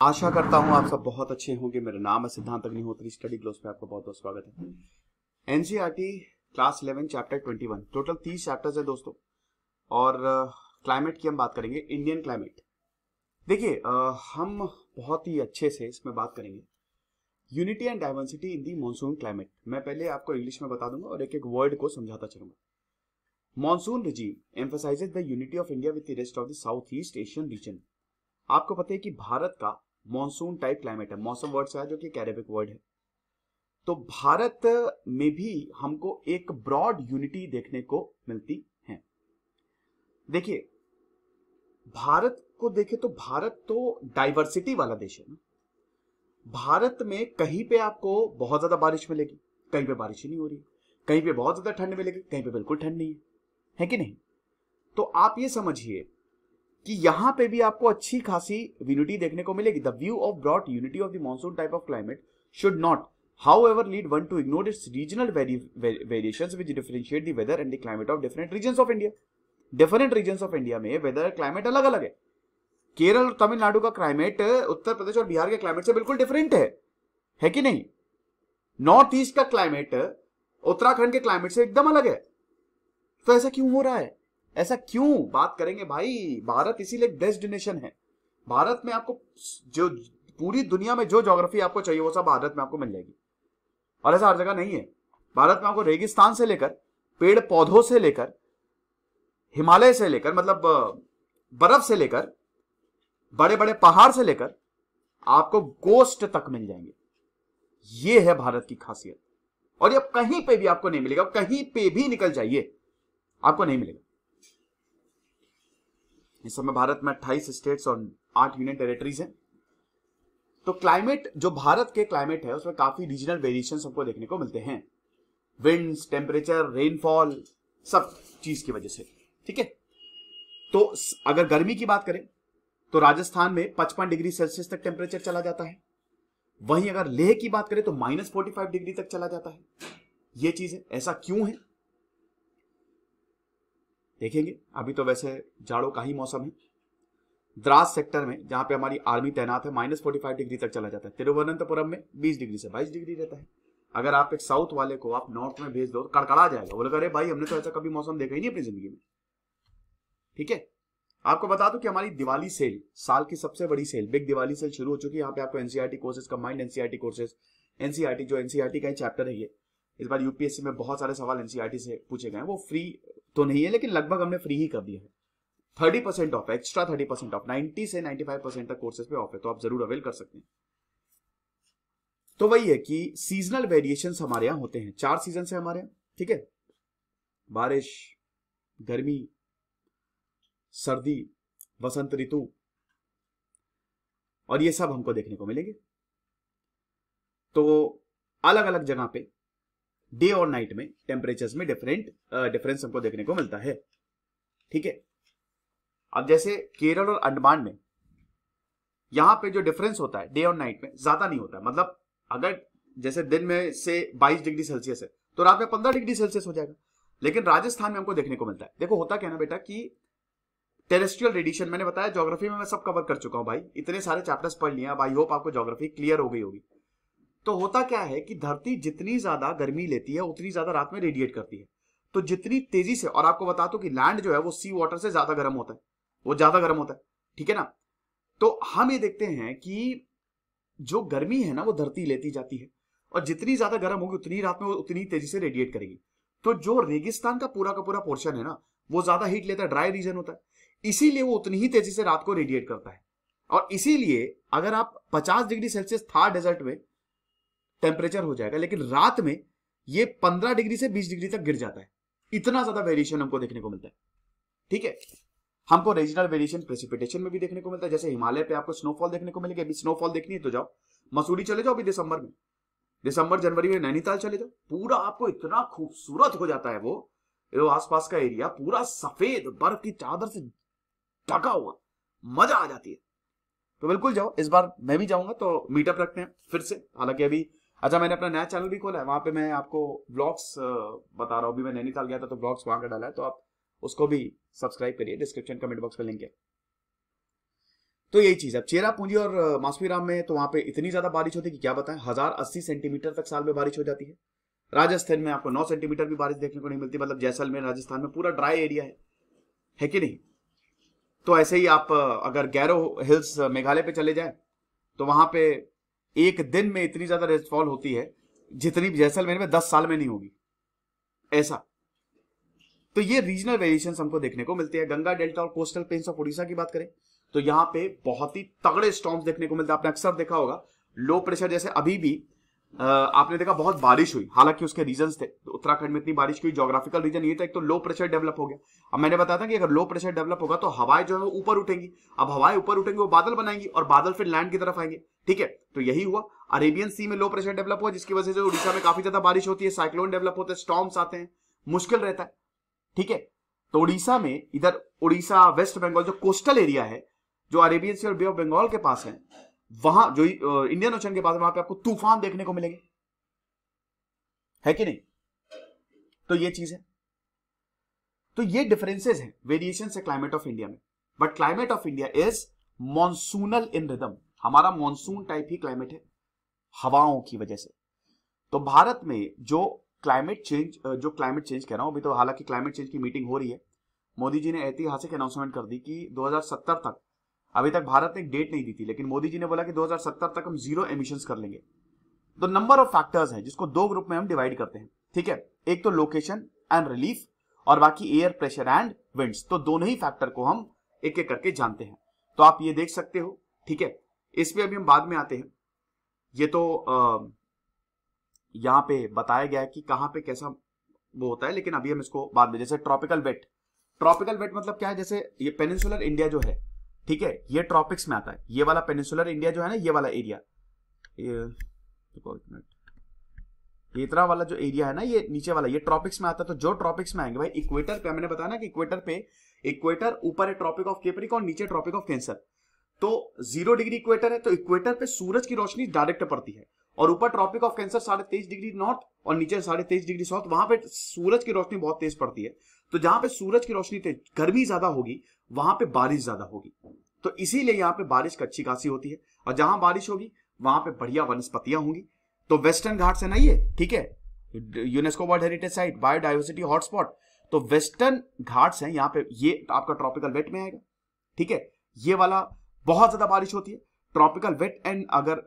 आशा करता हूं आप सब बहुत अच्छे होंगे। मेरा नाम है सिद्धांत अग्निहोत्री। स्टडी ग्लोस पे आपका बहुत बहुत स्वागत है। NCERT class 11 chapter 21, total 30 chapters है दोस्तों। और क्लाइमेट की हम बात करेंगे, इंडियन क्लाइमेट। देखिए हम बहुत ही अच्छे से इसमें बात करेंगे unity and diversity in the monsoon climate. मैं पहले आपको इंग्लिश में बता दूंगा और एक एक वर्ड को समझाता चलूंगा। Monsoon regime emphasises the unity of India with the rest of the south east Asian region. आपको पता है कि भारत का मॉनसून टाइप क्लाइमेट है, मौसम वर्ड से है जो कि कैरेबिक वर्ड है। तो भारत में भी हमको एक ब्रॉड यूनिटी देखने को मिलती है। देखिए भारत को देखे तो भारत तो डाइवर्सिटी वाला देश है ना। भारत में कहीं पे आपको बहुत ज्यादा बारिश मिलेगी, कहीं पे बारिश ही नहीं हो रही, कहीं पे बहुत ज्यादा ठंड मिलेगी, कहीं पे बिल्कुल ठंड नहीं है कि नहीं। तो आप ये समझिए कि यहां पे भी आपको अच्छी खासी यूनिटी देखने को मिलेगी। The view of broad unity of the monsoon type of climate should not however lead one to ignore its regional variations which differentiate the weather and the climate of different regions of India. Different regions of India में weather climate अलग अलग है। केरल और तमिलनाडु का climate Uttar Pradesh और बिहार के climate से बिल्कुल डिफरेंट है कि नहीं। नॉर्थ ईस्ट का क्लाइमेट उत्तराखंड के क्लाइमेट से एकदम अलग है। तो ऐसा क्यों हो रहा है, ऐसा क्यों बात करेंगे भाई। भारत इसीलिए डेस्टिनेशन है। भारत में आपको जो पूरी दुनिया में जो ज्योग्राफी आपको चाहिए वो सब भारत में आपको मिल जाएगी, और ऐसा हर जगह नहीं है। भारत में आपको रेगिस्तान से लेकर पेड़ पौधों से लेकर हिमालय से लेकर मतलब बर्फ से लेकर बड़े बड़े पहाड़ से लेकर आपको गोस्ट तक मिल जाएंगे। ये है भारत की खासियत, और ये कहीं पे भी आपको नहीं मिलेगा। कहीं पे भी निकल जाइए आपको नहीं मिलेगा। इस समय भारत में 28 स्टेट्स और 8 यूनियन टेरिटरीज हैं। तो क्लाइमेट जो भारत के क्लाइमेट है उसमें काफी रीजनल वेरिएशन हमको देखने को मिलते हैं, विंड्स, टेम्परेचर, रेनफॉल, सब चीज की वजह से। ठीक है। तो अगर गर्मी की बात करें तो राजस्थान में 55 डिग्री सेल्सियस तक टेम्परेचर चला जाता है। वहीं अगर लेह की बात करें तो -45 डिग्री तक चला जाता है। यह चीज है, ऐसा क्यों है देखेंगे। अभी तो वैसे जाड़ों का ही मौसम है। द्रास सेक्टर में जहां पे हमारी आर्मी तैनात है -45 डिग्री तक चला जाता है। तिरुवनंतपुरम में 20 डिग्री से 22 डिग्री रहता है। अगर आप एक साउथ वाले को आप नॉर्थ में भेज दो तो कड़कड़ा जाएगा, बोलेगा अरे भाई हमने तो ऐसा कभी मौसम देखा ही नहीं अपनी जिंदगी में। ठीक है। आपको बता दूं कि हमारी दिवाली सेल, साल की सबसे बड़ी सेल, बिग दिवाली सेल शुरू हो चुकी है। यहाँ पे आपको NCERT courses, combined NCERT courses, NCERT जो एनसीईआरटी का ही चैप्टर है ये। इस बार यूपीएससी में बहुत सारे सवाल एनसीईआरटी से पूछे गए हैं। वो फ्री तो नहीं है लेकिन लगभग हमने फ्री ही कर दिया है। 30% ऑफ, एक्स्ट्रा 30% ऑफ, 90 से 95% तक कोर्सेज पे ऑफ है, तो आप जरूर अवेल कर सकते हैं। तो वही है कि सीजनल वेरिएशंस हमारे यहां होते हैं। 4 सीजन है हमारे यहां। ठीक है। बारिश, गर्मी, सर्दी, वसंत ऋतु, और ये सब हमको देखने को मिलेंगे। तो अलग अलग जगह पे डे और नाइट में टेम्परेचर्स में डिफरेंस हमको देखने को मिलता है। ठीक है। अब जैसे केरल और अंडमान में यहां पे जो डिफरेंस होता है डे और नाइट में ज्यादा नहीं होता है। मतलब अगर जैसे दिन में से 22 डिग्री सेल्सियस है तो रात में 15 डिग्री सेल्सियस हो जाएगा। लेकिन राजस्थान में हमको देखने को मिलता है। देखो होता क्या ना बेटा कि टेरेस्ट्रियल रेडिएशन, मैंने बताया ज्योग्राफी में मैं सब कवर कर चुका हूं भाई, इतने सारे चैप्टर्स पढ़ लिए। अब आई होप आपको ज्योग्राफी क्लियर हो गई होगी। तो होता क्या है कि धरती जितनी ज्यादा गर्मी लेती है उतनी ज्यादा रात में रेडिएट करती है। तो जितनी तेजी से, और आपको बता दो कि लैंड जो है वो सी वाटर से ज्यादा गर्म होता है, वो ज्यादा गर्म होता है। ठीक है ना। तो हम ये देखते हैं कि जो गर्मी है ना वो धरती लेती जाती है, और जितनी ज्यादा गर्म होगी उतनी रात में वो उतनी तेजी से रेडिएट करेगी। तो जो रेगिस्तान का पूरा पोर्शन है ना वो ज्यादा हीट लेता है, ड्राई रीजन होता है, इसीलिए वो उतनी ही तेजी से रात को रेडिएट करता है। और इसीलिए अगर आप 50 डिग्री सेल्सियस था डेजर्ट में टेम्परेचर हो जाएगा, लेकिन रात में ये 15 डिग्री से 20 डिग्री तक गिर जाता है। इतना ज्यादा वेरिएशन हमको देखने को मिलता है। ठीक है। हमको रीजनल वेरिएशन प्रेसिपिटेशन में भी देखने को मिलता है। जैसे हिमालय पे आपको स्नोफॉल देखने को मिलेगी। अभी स्नोफॉल देखनी है तो जाओ मसूरी चले जाओ, अभी दिसंबर में, दिसंबर जनवरी में नैनीताल चले जाओ, पूरा आपको इतना खूबसूरत हो जाता है वो आसपास का एरिया पूरा सफेद बर्फ की चादर से ढका हुआ, मजा आ जाती है। तो बिल्कुल जाओ, इस बार मैं भी जाऊंगा तो मीटअप रखते हैं फिर से। हालांकि अभी अच्छा मैंने अपना नया चैनल भी खोला है, वहां पे मैं आपको ब्लॉग्स बता रहा हूँ। अभी मैं नैनीताल गया था तो ब्लॉग्स वहां का डाला है, तो आप उसको भी सब्सक्राइब करिए, डिस्क्रिप्शन कमेंट बॉक्स में लिंक है। तो यही चीज है। चेरापूंजी और मासुरीराम में तो वहां पे इतनी ज्यादा बारिश होती है कि क्या बताएं, 1080 सेंटीमीटर तक साल में बारिश हो जाती है। राजस्थान में आपको 9 सेंटीमीटर भी बारिश देखने को नहीं मिलती, मतलब जैसलमेर राजस्थान में पूरा ड्राई एरिया है कि नहीं। तो ऐसे ही आप अगर गैरो हिल्स मेघालय पे चले जाएं तो वहां पे एक दिन में इतनी ज्यादा रेनफॉल होती है जितनी जैसलमेर में 10 साल में नहीं होगी, ऐसा। तो ये रीजनल वेरिएशन हमको देखने को मिलती है। गंगा डेल्टा और कोस्टल प्लेन्स ऑफ उड़ीसा की बात करें तो यहाँ पे बहुत ही तगड़े स्टॉर्म्स देखने को मिलते हैं। आपने अक्सर देखा होगा लो प्रेशर, जैसे अभी भी आपने देखा बहुत बारिश हुई, हालांकि उसके रीजंस थे। तो उत्तराखंड में इतनी बारिश की, ज्योग्राफिकल रीजन ये था, एक तो लो प्रेशर डेवलप हो गया। अब मैंने बताया था कि अगर लो प्रेशर डेवलप होगा तो हवाएं जो है वो ऊपर उठेंगी। अब हवाएं ऊपर उठेंगी, वो बादल बनाएंगी और बादल फिर लैंड की तरफ आएंगे, ठीक है। तो यही हुआ, अरेबियन सी में लो प्रेशर डेवलप हुआ, जिसकी वजह से उड़ीसा में काफी ज्यादा बारिश होती है, साइक्लोन डेवलप होते हैं, स्टॉर्म्स आते हैं, मुश्किल रहता है, ठीक है। तो उड़ीसा में, इधर उड़ीसा, वेस्ट बंगाल जो कोस्टल एरिया है, जो अरेबियन सी और बे ऑफ बंगाल के पास है, वहां जो इंडियन ओशन के पास, वहां पे आपको तूफान देखने को मिलेंगे, है कि नहीं। तो ये चीज है। तो ये डिफरेंसेस हैं, वेरिएशन है क्लाइमेट ऑफ इंडिया में। But climate of India is monsoonal in rhythm, हमारा मॉनसून टाइप ही क्लाइमेट है हवाओं की वजह से। तो भारत में जो क्लाइमेट चेंज कह रहा हूं अभी, तो हालांकि क्लाइमेट चेंज की मीटिंग हो रही है। मोदी जी ने ऐतिहासिक अनाउंसमेंट कर दी कि 2070 तक, अभी तक भारत ने एक डेट नहीं दी थी, लेकिन मोदी जी ने बोला कि 2070 तक हम जीरो एमिशंस कर लेंगे। तो नंबर ऑफ फैक्टर्स हैं जिसको दो ग्रुप में हम डिवाइड करते हैं, ठीक है। एक तो लोकेशन एंड रिलीफ, और बाकी एयर प्रेशर एंड विंड्स। तो दोनों ही फैक्टर को हम एक एक करके जानते हैं। तो आप ये देख सकते हो, ठीक है। इस पे अभी हम बाद में आते हैं। ये तो यहां पे बताया गया है कि कहां पे कैसा वो होता है, लेकिन अभी हम इसको बाद में। जैसे ट्रॉपिकल वेट, ट्रॉपिकल वेट मतलब क्या है, जैसे ये पेनिनसुलर इंडिया जो है, ठीक है, ये ट्रॉपिक्स में आता है। ये वाला पेनिनसुलर इंडिया जो है ना, ये वाला एरिया, ये इतना वाला जो एरिया है ना, ये नीचे वाला, ये ट्रॉपिक्स में आता है। तो जो ट्रॉपिक्स में आएंगे भाई, इक्वेटर पे, मैंने बताया ना कि इक्वेटर ऊपर है ट्रॉपिक ऑफ कैप्रिकॉर्न, नीचे ट्रॉपिक ऑफ कैंसर। तो 0 डिग्री इक्वेटर है, तो इक्वेटर पे सूरज की रोशनी डायरेक्ट पड़ती है, और ऊपर tropic of cancer 23.5 degree north और नीचे 23.5 डिग्री साउथ, वहां पे सूरज की रोशनी बहुत तेज पड़ती है। तो जहां पे सूरज की रोशनी तेज, गर्मी ज्यादा होगी, वहां पे बारिश ज्यादा होगी। तो इसीलिए यहाँ पे बारिश अच्छी खासी होती है, और जहां बारिश होगी वहां पे बढ़िया वनस्पतियां होंगी। तो वेस्टर्न घाट्स है ना ये, ठीक है, UNESCO world heritage site, biodiversity hotspot. तो वेस्टर्न घाट्स हैं यहाँ पे, ये आपका ट्रॉपिकल वेट में आएगा, ठीक है। ये वाला बहुत ज्यादा बारिश होती है, ट्रॉपिकल वेट एंड, अगर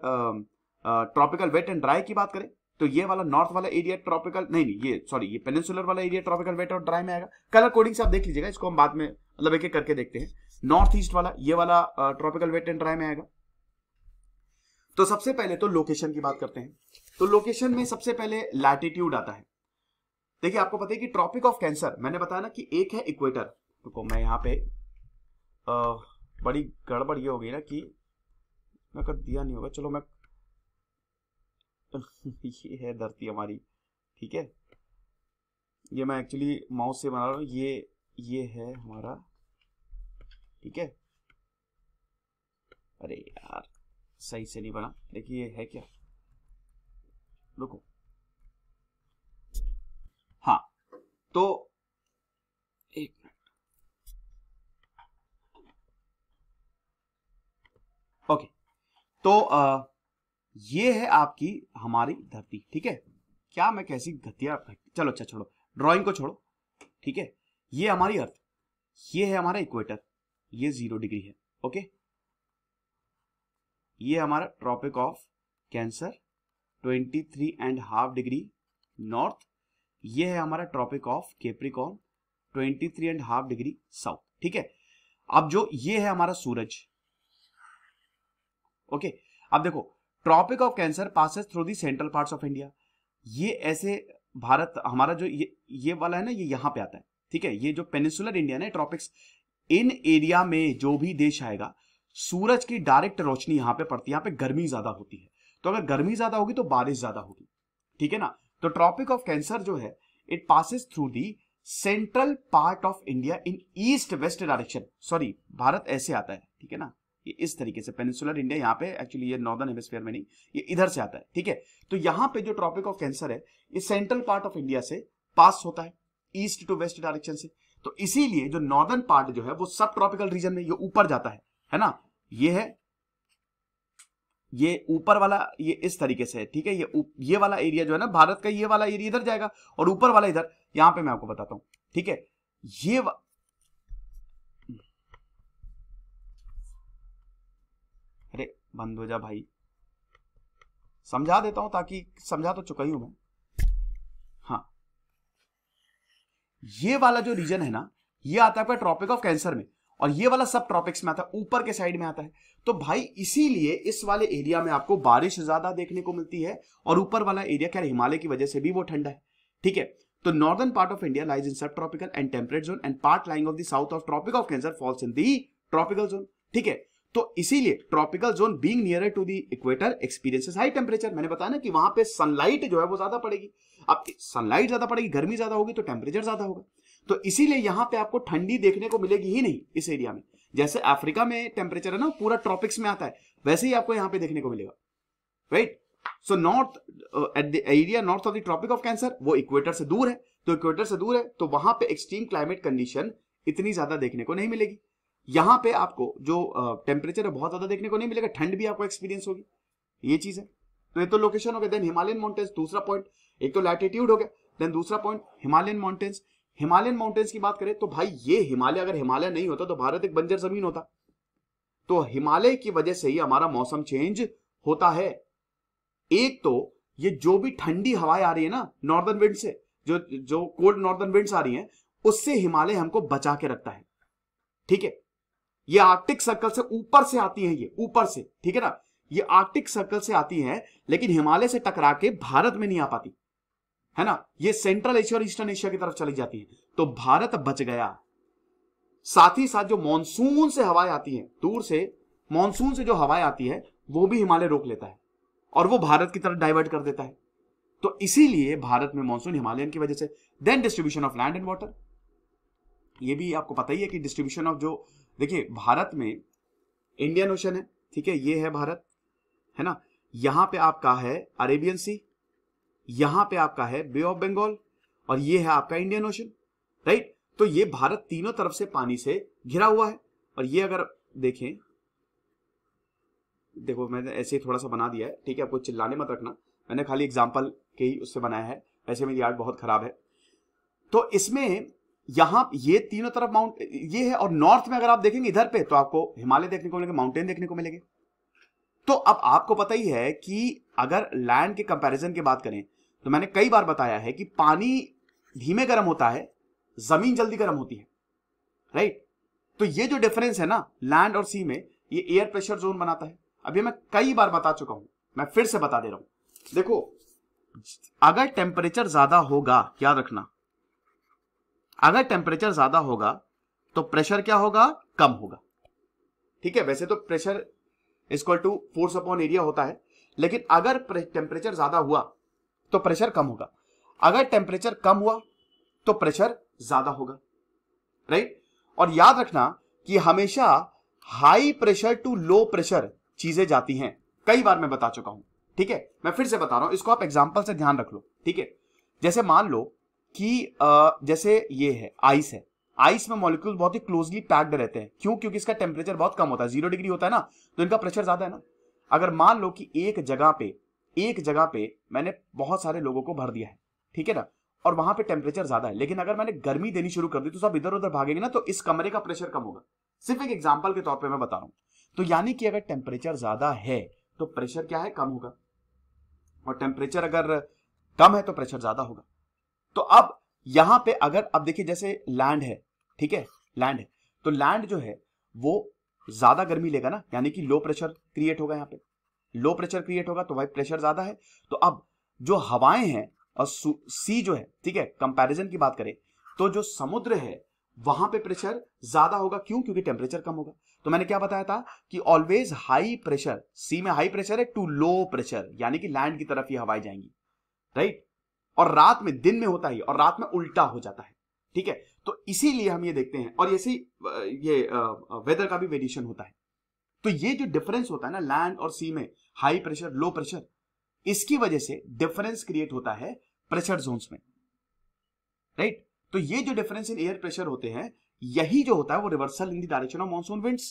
ट्रॉपिकल वेट एंड ड्राई की बात करें तो ये वाला नॉर्थ वाला एरिया ट्रॉपिकल, नहीं ये सॉरी, ये पेनिनसुलर वाला एरिया ट्रॉपिकल वेट और ड्राई में आएगा। कलर कोडिंग से आप देख लीजिएगा, इसको हम बाद में मतलब एक एक करके देखते हैं। नॉर्थ ईस्ट वाला, ये वाला ट्रॉपिकल वेट एंड ड्राई में आएगा। तो सबसे पहले तो लोकेशन की बात करते हैं। तो लोकेशन में सबसे पहले लैटिट्यूड आता है। देखिए, आपको पता है कि ट्रॉपिक ऑफ कैंसर, मैंने बताया ना कि एक है इक्वेटर। तो मैं यहाँ पे बड़ी गड़बड़ ये हो गई ना कि मैं कर दिया नहीं होगा, चलो मैं ये है धरती हमारी, ठीक है। ये मैं एक्चुअली माउस से बना रहा हूँ, ये है हमारा, ठीक है। अरे यार सही से नहीं बना, देखिए ये है क्या, रुको, हाँ। तो एक मिनट, ओके। तो ये है आपकी हमारी धरती, ठीक है। क्या मैं कैसी घटिया, चलो अच्छा छोड़ो, ड्राइंग को छोड़ो, ठीक है। ये हमारी अर्थ, ये है हमारा इक्वेटर, ये 0 डिग्री है, ओके। ये हमारा tropic of cancer 23.5 degree north, ये है हमारा tropic of capricorn 23.5 degree south, ठीक है। अब जो ये है हमारा सूरज, ओके। अब देखो, tropic of cancer passes through the central parts of India. ये ऐसे भारत हमारा जो ये वाला है ना, ये यहां पे आता है, ठीक है। ये जो पेनिनसुलर इंडिया है, ट्रॉपिक्स, इन एरिया में जो भी देश आएगा, सूरज की डायरेक्ट रोशनी यहां पे पड़ती है, यहां पे गर्मी ज्यादा होती है। तो अगर गर्मी ज्यादा होगी तो बारिश ज्यादा होगी, ठीक है ना। तो ट्रॉपिक ऑफ कैंसर जो है, it passes through the central part of India in east west direction. Sorry, Bharat ऐसे आता है, ठीक है ना, ये इस तरीके से पेनिनसुलर इंडिया यहाँ पे, एक्चुअली ये नॉर्दर्न हेमिस्फीयर में नहीं, ये इधर से आता है, ठीक है। तो यहाँ पे जो ट्रॉपिक ऑफ कैंसर है, ये सेंट्रल पार्ट ऑफ इंडिया से पास होता है, ईस्ट टू वेस्ट डायरेक्शन से। तो इसीलिए जो नॉर्दर्न पार्ट जो है वो सब ट्रॉपिकल रीजन में ये ऊपर जाता है ना, ये है, ये ऊपर वाला ये इस तरीके से है, ठीक है। ये वाला एरिया जो है ना भारत का, ये वाला एरिया इधर जाएगा और ऊपर वाला इधर। यहां पे मैं आपको बताता हूं, ठीक है। अरे बंद हो जा भाई, समझा देता हूं, ताकि समझा तो चुका ही हूं मैं। हाँ, ये वाला जो रीजन है ना, ये आता है आपका ट्रॉपिक ऑफ कैंसर में, और ये वाला सब ट्रॉपिक्स में आता है, ऊपर के साइड में आता है। तो भाई इसीलिए इस वाले एरिया में आपको बारिश ज्यादा देखने को मिलती है, और ऊपर वाला एरिया क्या, हिमालय की वजह से भी वो ठंडा है, ठीक है। तो northern part of India lies in subtropical and temperate zone, and part lying of the south of tropic of Cancer falls in the tropical zone, ठीक है। तो इसीलिए tropical zone being nearer to the equator experiences high temperature. मैंने बताया ना कि वहां पे सनलाइट जो है वो ज्यादा पड़ेगी। अब सनलाइट ज्यादा पड़ेगी, गर्मी ज्यादा होगी, तो टेम्परेचर ज्यादा होगा। तो इसीलिए यहां पे आपको ठंडी देखने को मिलेगी ही नहीं इस एरिया में। जैसे अफ्रीका में टेम्परेचर है ना पूरा ट्रॉपिक्स में आता है, वैसे ही आपको यहां पे देखने को मिलेगा, right. So north at the area north of the tropic of cancer, वो इक्वेटर से दूर है, तो इक्वेटर से दूर है तो वहां पे एक्सट्रीम क्लाइमेट कंडीशन इतनी ज्यादा देखने को नहीं मिलेगी। यहां पे आपको जो टेम्परेचर है बहुत ज्यादा देखने को नहीं मिलेगा, ठंड भी आपको एक्सपीरियंस होगी, ये चीज है। तो ये तो लोकेशन हो गया। देन हिमालयन माउंटेन्स, दूसरा पॉइंट, एक तो लैटिट्यूड हो गया, देन दूसरा point Himalayan mountains. Himalayan mountains की बात करें तो भाई ये हिमालय, अगर हिमालय नहीं होता तो भारत एक बंजर जमीन होता। तो हिमालय की वजह से ही हमारा मौसम चेंज होता है। एक तो ये जो भी ठंडी हवाएं आ रही है ना नॉर्दर्न विंड से, जो कोल्ड नॉर्दर्न विंड्स आ रही हैं, उससे हिमालय हमको बचा के रखता है, ठीक है। ये आर्कटिक सर्कल से ऊपर से आती हैं, ये ऊपर से, ठीक है ना, ये आर्कटिक सर्कल से आती हैं, लेकिन हिमालय से टकरा के भारत में नहीं आ पाती, है ना। ये सेंट्रल एशिया और ईस्टर्न एशिया की तरफ चली जाती है, तो भारत बच गया। साथ ही साथ जो मॉनसून से हवाएं आती हैं, दूर से मॉनसून से जो हवाएं आती है, वो भी हिमालय रोक लेता है और वो भारत की तरफ डाइवर्ट कर देता है। तो इसीलिए भारत में मॉनसून हिमालयन की वजह से। Then distribution of land and water, ये भी आपको पता ही है कि डिस्ट्रीब्यूशन ऑफ, जो देखिए भारत में इंडियन ओशन है, ठीक है, ये है भारत, है ना। यहां पे आपका है अरेबियन सी, यहां पे आपका है बे ऑफ बंगाल, और ये है आपका इंडियन ओशन, राइट। तो ये भारत तीनों तरफ से पानी से घिरा हुआ है। और ये अगर देखें, देखो मैंने ऐसे ही थोड़ा सा बना दिया है, ठीक है, आपको चिल्लाने मत रखना, मैंने खाली एग्जांपल के ही उससे बनाया है, वैसे मेरी आर्ट बहुत खराब है। तो इसमें यहां ये तीनों तरफ माउंट ये है, और नॉर्थ में अगर आप देखेंगे इधर पे तो आपको हिमालय देखने को मिलेंगे, माउंटेन देखने को मिलेंगे। तो अब आपको पता ही है कि अगर लैंड के कंपैरिजन की बात करें तो मैंने कई बार बताया है कि पानी धीमे गर्म होता है, जमीन जल्दी गर्म होती है, राइट। तो ये जो डिफरेंस है ना लैंड और सी में, ये एयर प्रेशर जोन बनाता है। अभी मैं कई बार बता चुका हूं, मैं फिर से बता दे रहा हूं। देखो अगर टेम्परेचर ज्यादा होगा, याद रखना, अगर टेम्परेचर ज्यादा होगा तो प्रेशर क्या होगा, कम होगा, ठीक है। वैसे तो pressure equal to force upon area होता है, लेकिन अगर टेम्परेचर ज्यादा हुआ तो प्रेशर कम होगा, अगर टेम्परेचर कम हुआ तो प्रेशर ज्यादा होगा, राइट। और याद रखना कि हमेशा high pressure to low pressure चीजें जाती हैं, कई बार मैं बता चुका हूं, ठीक है। मैं फिर से बता रहा हूं, इसको आप एग्जांपल से ध्यान रख लो, ठीक है। जैसे मान लो कि जैसे ये है आइस है, आइस में मॉलिक्यूल बहुत ही क्लोजली पैक्ड रहते हैं, क्यों, क्योंकि इसका टेम्परेचर बहुत कम होता है, 0 डिग्री होता है ना, तो इनका प्रेशर ज्यादा है ना। अगर मान लो कि एक जगह पे मैंने बहुत सारे लोगों को भर दिया है, ठीक है ना, और वहां पे टेम्परेचर ज्यादा है, लेकिन अगर मैंने गर्मी देनी शुरू कर दी तो सब इधर उधर भागेंगे ना, तो इस कमरे का प्रेशर कम होगा। सिर्फ एक एग्जांपल के तौर पे मैं बता रहा हूं। तो यानी कि अगर टेम्परेचर ज्यादा है तो प्रेशर क्या है, कम होगा, और टेम्परेचर अगर कम है तो प्रेशर ज्यादा होगा। तो अब यहां पे अगर अब देखिए जैसे लैंड है, ठीक है, लैंड है, तो लैंड जो है वो ज्यादा गर्मी लेगा ना, यानी कि लो प्रेशर क्रिएट होगा, यहां पे लो प्रेशर क्रिएट होगा, तो भाई प्रेशर ज्यादा है। तो अब जो हवाएं हैं और सी जो है, ठीक है, कंपैरिजन की बात करें तो जो समुद्र है वहां पे प्रेशर ज्यादा होगा, क्यों, क्योंकि टेम्परेचर कम होगा। तो मैंने क्या बताया था कि ऑलवेज हाई प्रेशर, सी में हाई प्रेशर है टू लो प्रेशर, यानी कि लैंड की तरफ ये हवाएं जाएंगी, राइट। और रात में, दिन में होता ही, और रात में उल्टा हो जाता है, ठीक है। तो इसीलिए हम ये देखते हैं, और ऐसे ये वेदर का भी वेरिएशन होता है। तो ये जो डिफरेंस होता है ना लैंड और सी में, हाई प्रेशर लो प्रेशर, इसकी वजह से डिफरेंस क्रिएट होता है प्रेशर जोन्स में, राइट। तो ये जो डिफरेंस इन एयर प्रेशर होते हैं, यही जो होता है वो reversal in the direction of monsoon winds.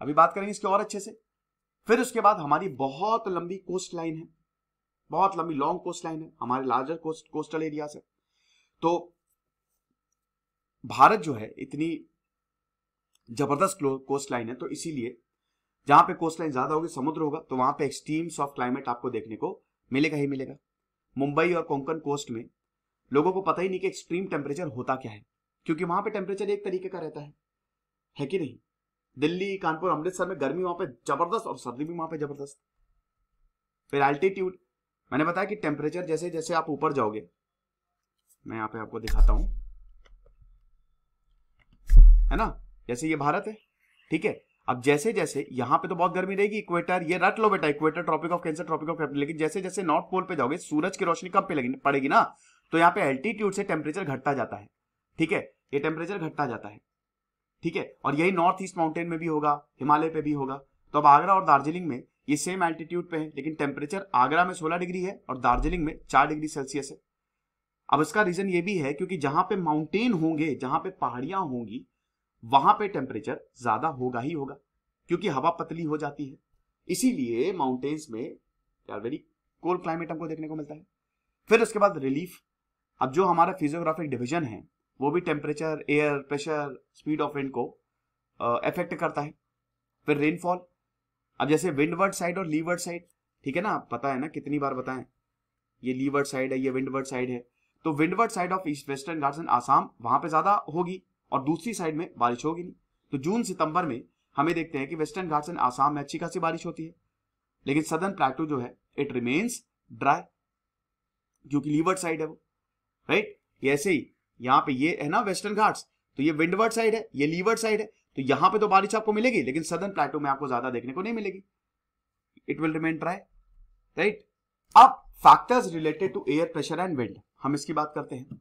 अभी बात करेंगे इसके और अच्छे से। फिर उसके बाद हमारी बहुत लंबी कोस्ट लाइन है, बहुत लंबी लॉन्ग कोस्ट लाइन है, हमारे लार्जर कोस्टल एरिया से। तो भारत जो है इतनी जबरदस्त कोस्ट लाइन है, तो इसीलिए जहां पे कोस्ट लाइन ज्यादा होगी, समुद्र होगा, तो वहां पे एक्सट्रीम्स ऑफ क्लाइमेट आपको देखने को मिलेगा ही मिलेगा। मुंबई और कोंकण कोस्ट में लोगों को पता ही नहीं कि एक्सट्रीम टेम्परेचर होता क्या है, क्योंकि वहां पे टेम्परेचर एक तरीके का रहता है कि नहीं। दिल्ली, कानपुर, अमृतसर में गर्मी वहां पे जबरदस्त और सर्दी भी वहां पे जबरदस्त। फिर एल्टीट्यूड, मैंने बताया कि टेम्परेचर जैसे जैसे आप ऊपर जाओगे, मैं यहाँ पे आपको दिखाता हूं, है ना, जैसे ये भारत है, ठीक है। अब जैसे जैसे यहां पे तो बहुत गर्मी रहेगी, इक्वेटर, ये रट लो बेटा, equator, tropic of cancer, tropic of capricorn, लेकिन जैसे जैसे नॉर्थ पोल पे जाओगे सूरज की रोशनी कम पे पड़ेगी ना, तो यहाँ पे एल्टीट्यूड से टेम्परेचर घटता जाता है, ठीक है, ये टेम्परेचर घटता जाता है, ठीक है। और यही नॉर्थ ईस्ट माउंटेन में भी होगा, हिमालय पे भी होगा। तो अब आगरा और दार्जिलिंग में ये सेम एल्टीट्यूड पे है, लेकिन टेम्परेचर आगरा में 16 डिग्री है और दार्जिलिंग में 4 डिग्री सेल्सियस है। अब इसका रीजन ये भी है क्योंकि जहां पे माउंटेन होंगे, जहां पे पहाड़ियां होंगी, वहां पे टेम्परेचर ज्यादा होगा ही होगा, क्योंकि हवा पतली हो जाती है, इसीलिए माउंटेन्स में यार वेरी कोल्ड क्लाइमेट हमको देखने को मिलता है। फिर उसके बाद रिलीफ, अब जो हमारा फिजियोग्राफिक डिवीजन है वो भी temperature, air pressure, speed of wind को इफेक्ट करता है। फिर रेनफॉल, अब जैसे विंडवर्ड साइड और लीवर्ड साइड, ठीक है ना, पता है ना, कितनी बार बताएं, ये लीवर्ड साइड है, ये विंडवर्ड साइड है। तो windward side of east western Ghats and Assam, वहां पे ज्यादा होगी और दूसरी साइड में बारिश होगी नहीं। तो जून सितंबर में हमें देखते हैं कि वेस्टर्न घाट्स एंड आसाम में अच्छी खासी बारिश होती है, लेकिन सदर्न प्लेटू जो है इट रिमेन्स ड्राई, क्योंकि लीवर्ड साइड है वो, राइट। ऐसे ही यहाँ पे ये है ना वेस्टर्न घाट्स, तो ये विंडवर्ड साइड है, ये लीवर्ड साइड है, तो यहां पे तो बारिश आपको मिलेगी, लेकिन सदर्न प्लेटू में आपको ज्यादा देखने को नहीं मिलेगी, it will remain dry, right. अब factors related to air pressure and wind, हम इसकी बात करते हैं।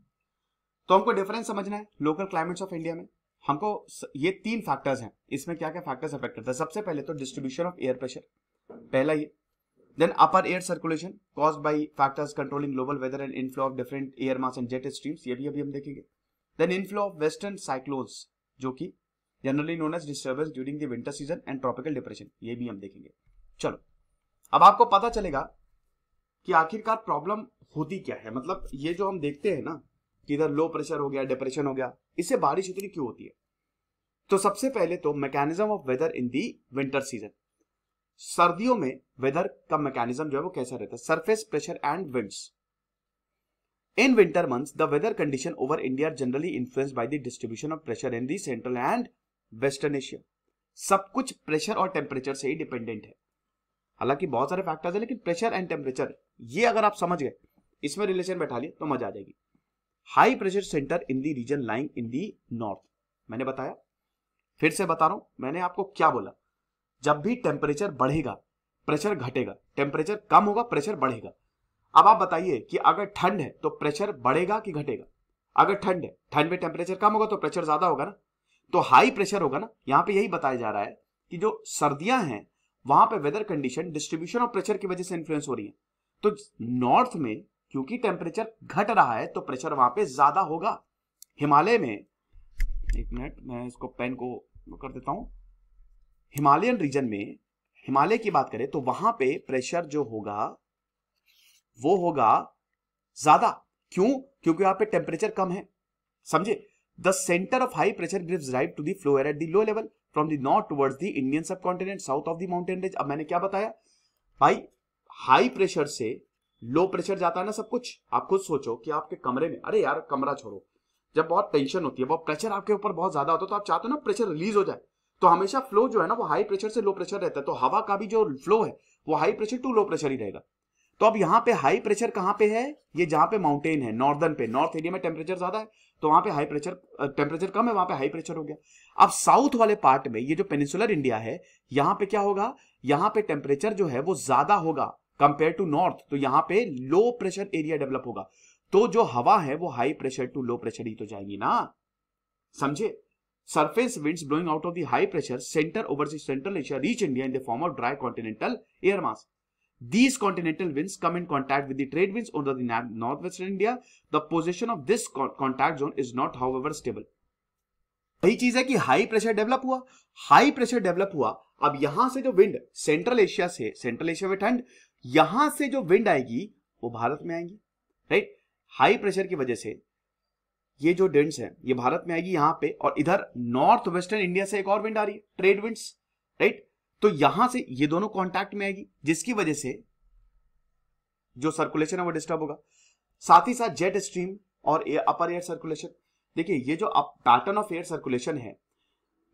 तो हमको डिफरेंस समझना है लोकल क्लाइमेट्स ऑफ इंडिया में। हमको ये 3 फैक्टर्स हैं, इसमें क्या क्या फैक्टर्स अफेक्ट करते हैं। सबसे पहले तो डिस्ट्रीब्यूशन ऑफ एयर प्रेशर, पहला ये। Then upper air circulation caused by factors controlling global weather and inflow of different air mass and jet streams, ये भी अभी हम देखेंगे। Then inflow of western cyclones, जो कि generally known as disturbance during the winter season and tropical depression, ये भी हम देखेंगे। चलो अब आपको पता चलेगा कि आखिरकार प्रॉब्लम होती क्या है। मतलब ये जो हम देखते हैं ना कि इधर लो प्रेशर हो गया, डिप्रेशन हो गया, इससे बारिश इतनी क्यों होती है। तो सबसे पहले तो mechanism of weather in the winter season, सर्दियों में वेदर का मैकेनिज्म जो है वो कैसा रहता है, surface pressure and winds. In winter months the weather condition over India generally influenced by the distribution of pressure in the central and western Asia. सब कुछ प्रेशर और टेम्परेचर से ही डिपेंडेंट है। हालांकि बहुत सारे फैक्टर्स है, लेकिन प्रेशर एंड टेम्परेचर ये अगर आप समझ गए, इसमें रिलेशन बैठा लिए तो मजा आ जाएगी। High pressure center in the region lying in the north, मैंने बताया, फिर से बता रहा हूं, मैंने आपको क्या बोला, जब भी टेम्परेचर बढ़ेगा प्रेशर घटेगा, टेम्परेचर कम होगा प्रेशर बढ़ेगा। अब आप बताइए कि अगर ठंड है तो प्रेशर बढ़ेगा कि घटेगा। अगर ठंड है, ठंड में टेम्परेचर कम होगा तो प्रेशर ज्यादा होगा ना, तो हाई प्रेशर होगा ना। यहां पे यही बताया जा रहा है कि जो सर्दियां हैं वहां पे weather condition distribution of pressure की वजह से इन्फ्लुएंस हो रही है। तो नॉर्थ में क्योंकि टेम्परेचर घट रहा है तो प्रेशर वहां पे ज्यादा होगा। हिमालय में, एक मिनट मैं इसको पेन को कर देता हूं, हिमालयन रीजन में, हिमालय की बात करें तो वहां पे प्रेशर जो होगा वो होगा ज्यादा। क्यों? क्योंकि वहां पे टेम्परेचर कम है, समझे। The center of high pressure gives rise to the flow air at the low level from the north towards the Indian subcontinent south of the mountain range. अब मैंने क्या बताया भाई, हाई प्रेशर से लो प्रेशर जाता है ना सब कुछ। आप खुद सोचो कि आपके कमरे में, अरे यार कमरा छोड़ो, जब बहुत टेंशन होती है, बहुत प्रेशर आपके ऊपर बहुत ज्यादा होता है, तो आप चाहते हो ना प्रेशर रिलीज हो जाए, तो हमेशा फ्लो जो है ना वो हाई प्रेशर से लो प्रेशर रहता है। तो हवा का भी जो फ्लो है वो high pressure to low pressure ही रहेगा। तो अब यहाँ पे हाई प्रेशर कहां पे है, ये जहां पे माउंटेन है, नॉर्दर्न पे, नॉर्थ एरिया में टेम्परेचर ज्यादा है तो वहां पे हाई प्रेशर, टेम्परेचर कम है वहां पे हाई प्रेशर हो गया। अब साउथ वाले पार्ट में, ये जो पेनिनसुलर इंडिया है, यहां पे क्या होगा, यहां पे टेम्परेचर जो है वो ज्यादा होगा कंपेयर टू नॉर्थ, तो यहां पे लो प्रेशर एरिया डेवलप होगा। तो जो हवा है वो high pressure to low pressure ही तो जाएगी ना, समझे। Surface winds blowing out of the high pressure center over the central Asia reach India in the form of dry continental air mass. These continental winds come in contact with the trade winds over the northwestern India. The position of this contact zone is not, however, stable. वही चीज है कि high pressure develop हुआ, high pressure develop हुआ। अब यहां से जो विंड सेंट्रल एशिया से, सेंट्रल एशिया में ठंड, यहां से जो विंड आएगी वो भारत में आएंगी, राइट। हाई प्रेशर की वजह से ये जो विंड्स है ये भारत में आएगी यहां पे, और इधर नॉर्थ वेस्टर्न इंडिया से एक और विंड आ रही है, ट्रेड विंड्स, राइट। तो यहां से ये दोनों कांटेक्ट में आएगी, जिसकी वजह से जो सर्कुलेशन है वो डिस्टर्ब होगा। साथ ही साथ जेट स्ट्रीम और अपर एयर सर्कुलेशन। देखिए ये जो पैटर्न ऑफ एयर सर्कुलेशन है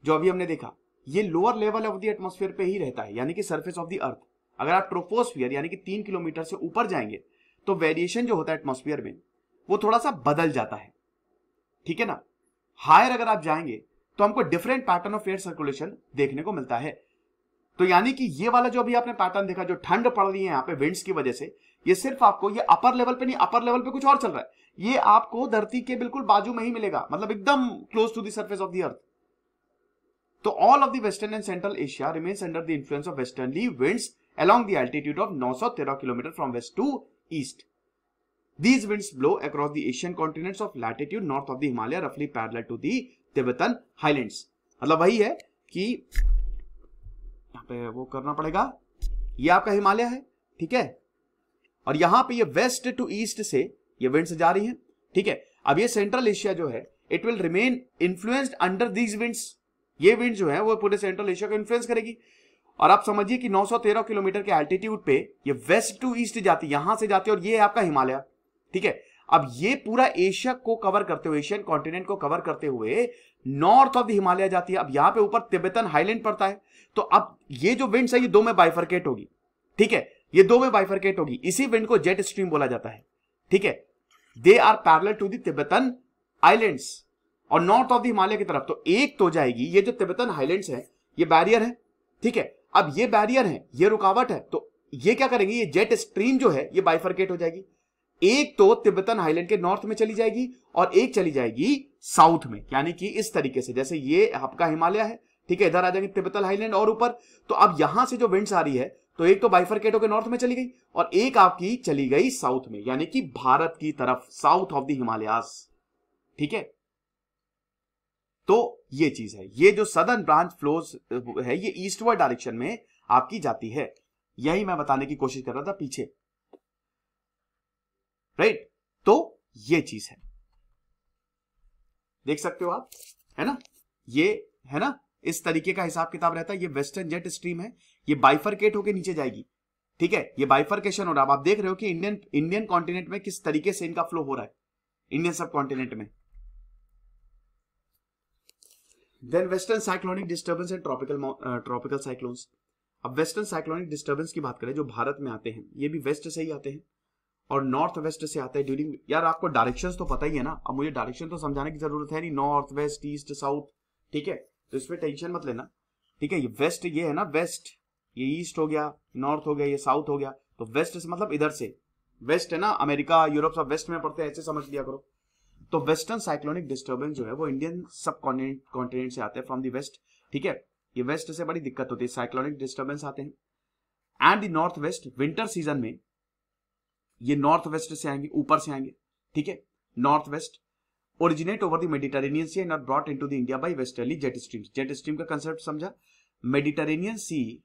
जो अभी हमने देखा, ये lower level of the atmosphere पे ही रहता है, यानी कि सरफेस ऑफ द अर्थ। अगर आप ट्रोपोस्फियर यानी कि 3 किलोमीटर से ऊपर जाएंगे तो वेरिएशन जो होता है एटमॉस्फेयर में वो थोड़ा सा बदल जाता है, ठीक है ना। हायर अगर आप जाएंगे तो हमको different pattern of air circulation देखने को मिलता है। तो यानी कि ये वाला जो अभी आपने पैटर्न देखा, जो ठंड पड़ रही है यहाँ पे विंड्स की वजह से, ये सिर्फ आपको ये अपर लेवल पे नहीं, अपर लेवल पे कुछ और चल रहा है, ये आपको धरती के बिल्कुल बाजू में ही मिलेगा, मतलब एकदम close to the surface of the earth. तो all of the western and central Asia remains under the influence of westerly winds along the altitude of 913 km from west to east. These winds blow across the Asian continents of latitude north of the Himalaya, roughly parallel to the Tibetan Highlands. मतलब वही है कि यहाँ पे वो करना पड़ेगा, ये आपका हिमालय है, ठीक है, और यहां पे ये वेस्ट टू ईस्ट से ये विंड्स जा रही हैं, ठीक है। अब ये सेंट्रल एशिया जो है it will remain influenced under these winds, ये विंड जो है वो पूरे सेंट्रल एशिया को इन्फ्लुएंस करेगी। और आप समझिए कि 913 किलोमीटर के एल्टीट्यूड पे ये वेस्ट टू ईस्ट जाती है, यहां से जाती है, और ये है आपका हिमालय, ठीक है। अब ये पूरा एशिया को कवर करते हुए, एशियन कॉन्टिनेंट को कवर करते हुए नॉर्थ ऑफ द हिमालय जाती है। अब यहां पे ऊपर तिब्बतन हाईलैंड पड़ता है, तो अब ये जो विंड्स है ये दो में बाइफरकेट होगी, ठीक है, ये दो में बाइफरकेट होगी। इसी विंड को जेट स्ट्रीम बोला जाता है, ठीक है। They are parallel to the Tibetan islands और नॉर्थ ऑफ द हिमालय की तरफ। तो एक तो जाएगी, ये जो तिब्बतन हाईलैंड्स है ये बैरियर है, ठीक है। अब ये बैरियर है, ये रुकावट है, तो ये क्या करेंगे, ये जेट स्ट्रीम जो है ये बाइफरकेट हो जाएगी। एक तो तिब्बतन हाईलैंड के नॉर्थ में चली जाएगी और एक चली जाएगी साउथ में, यानी कि इस तरीके से, जैसे ये आपका हिमालय है, ठीक है, इधर आ जाएंगे तिब्बतन हाईलैंड और ऊपर। तो अब यहां से जो विंड्स आ रही है तो एक तो बाइफरकेट होकर नॉर्थ में चली गई और एक आपकी चली गई साउथ में, यानी कि भारत की तरफ, साउथ ऑफ द हिमालयास, ठीक है। तो ये चीज है, ये जो सदर्न ब्रांच फ्लोज है ये ईस्टवर्ड डायरेक्शन में आपकी जाती है, यही मैं बताने की कोशिश कर रहा था पीछे, राइट। तो ये चीज है, देख सकते हो आप, है ना, ये है ना, इस तरीके का हिसाब किताब रहता है। ये वेस्टर्न जेट स्ट्रीम है, ये बाइफरकेट होकर नीचे जाएगी, ठीक है, ये बाइफरकेशन हो रहा है। आप देख रहे हो कि इंडियन कॉन्टिनेंट में किस तरीके से इनका फ्लो हो रहा है, इंडियन सब कॉन्टिनेंट में। Then western cyclonic disturbance and tropical cyclones. अब वेस्टर्न साइक्लोनिक डिस्टर्बेंस की बात करें, जो भारत में आते हैं ये भी वेस्ट से ही आते हैं और नॉर्थ वेस्ट से आते हैं ड्यूरिंग, यार आपको डायरेक्शंस तो पता ही है ना, अब मुझे डायरेक्शन तो समझाने की जरूरत है नहीं, नॉर्थ वेस्ट ईस्ट साउथ, ठीक है, तो इसमें टेंशन मत लेना, ठीक है। ये वेस्ट ये है ना, वेस्ट, ये ईस्ट हो गया, नॉर्थ हो गया, ये साउथ हो गया, तो वेस्ट से मतलब इधर से, वेस्ट है ना, अमेरिका यूरोप सब वेस्ट में पड़ते हैं, ऐसे समझ लिया करो। तो वेस्टर्न साइक्लोनिक डिस्टर्बेंस जो है वो इंडियन सब कॉन्टिनेंट से आते हैं, फ्रॉम द वेस्ट, ठीक है। ये वेस्ट से बड़ी दिक्कत होती है, साइक्लोनिक डिस्टर्बेंस आते हैं। And the north waste, winter season में ये नॉर्थ वेस्ट से आएंगे, ऊपर से आएंगे, ठीक है, north west originate over the Mediterranean sea and are brought into the India by westerly jet streams. Jet stream का कंसेप्ट समझा, मेडिटेरेनियन सी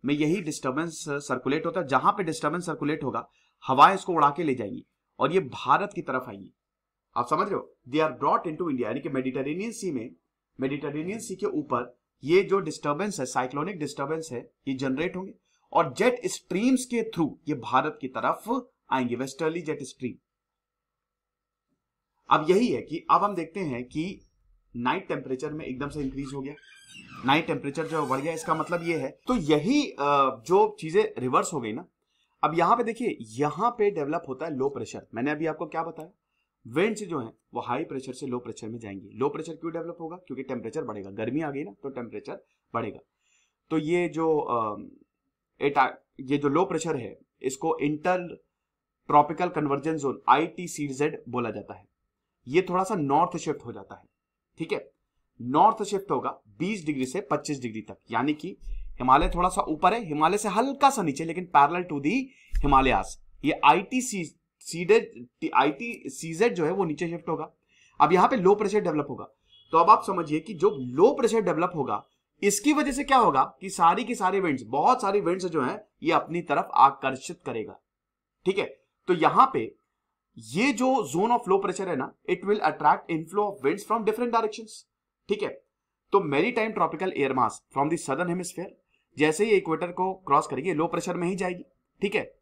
में यही डिस्टर्बेंस सर्कुलेट होता है, जहां पे डिस्टर्बेंस सर्कुलेट होगा हवाएं इसको उड़ा के ले जाएंगी और ये भारत की तरफ आएगी, आप समझ रहे हो। They are brought into India, यानी कि मेडिटेरेनियन सी में, मेडिटेरेनियन सी के ऊपर ये जो डिस्टर्बेंस है, साइक्लोनिक डिस्टर्बेंस है, ये जनरेट होंगे और जेट स्ट्रीम्स के थ्रू ये भारत की तरफ आएंगे, वेस्टर्ली जेट स्ट्रीम। अब यही है कि अब हम देखते हैं कि नाइट टेम्परेचर में एकदम से इंक्रीज हो गया, नाइट टेम्परेचर जो बढ़ गया, इसका मतलब ये है, तो यही जो चीजें रिवर्स हो गई ना। अब यहां पे देखिए, यहां पे डेवलप होता है लो प्रेशर। मैंने अभी आपको क्या बताया, विंड्स जो है वो हाई प्रेशर से लो प्रेशर में जाएंगे। लो प्रेशर क्यों डेवलप होगा, क्योंकि टेम्परेचर बढ़ेगा, गर्मी आ गई ना तो टेम्परेचर बढ़ेगा। तो ये जो लो प्रेशर है इसको inter tropical convergence zone ITCZ बोला जाता है। ये थोड़ा सा नॉर्थ शिफ्ट हो जाता है, ठीक है, नॉर्थ शिफ्ट होगा 20 डिग्री से 25 डिग्री तक, यानी कि हिमालय थोड़ा सा ऊपर है, हिमालय से हल्का सा नीचे, लेकिन पैरेलल टू दी हिमालयास। ये ITCZ जो है वो नीचे शिफ्ट होगा। अब यहां पे लो प्रेशर डेवलप होगा, तो अब आप समझिए कि जो लो प्रेशर डेवलप होगा इसकी वजह से क्या होगा कि सारी की सारी विंड्स, बहुत सारी विंड्स जो है ये अपनी तरफ आकर्षित करेगा। ठीक है, तो यहां पे ये जो जोन ऑफ लो प्रेशर है ना, it will attract inflow of winds from different directions. ठीक है, तो maritime tropical air mass from the southern hemisphere जैसे ही इक्वेटर को क्रॉस करेगी लो प्रेशर में ही जाएगी। ठीक है,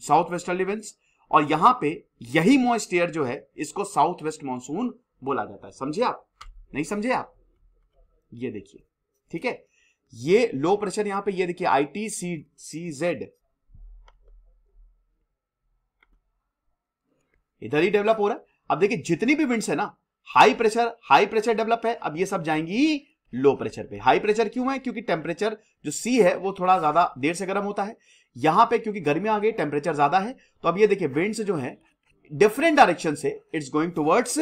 साउथ वेस्टर्ली विंड्स, और यहां पे यही मॉइस्ट एयर जो है इसको साउथ वेस्ट मानसून बोला जाता है। समझे आप? नहीं समझे आप? ये देखिए, ठीक है, ये लो प्रेशर यहां पे ये देखिए ITCZ इधर ही डेवलप हो रहा है। अब देखिए जितनी भी विंड्स है ना, हाई प्रेशर डेवलप है, अब ये सब जाएंगी लो प्रेशर पे। हाई प्रेशर क्यों है? क्योंकि टेम्परेचर जो सी है वो थोड़ा ज्यादा देर से गर्म होता है। यहां पे क्योंकि गर्मी आ गई, टेम्परेचर ज्यादा है, तो अब ये देखिए विंड्स जो है डिफरेंट डायरेक्शन से it's going towards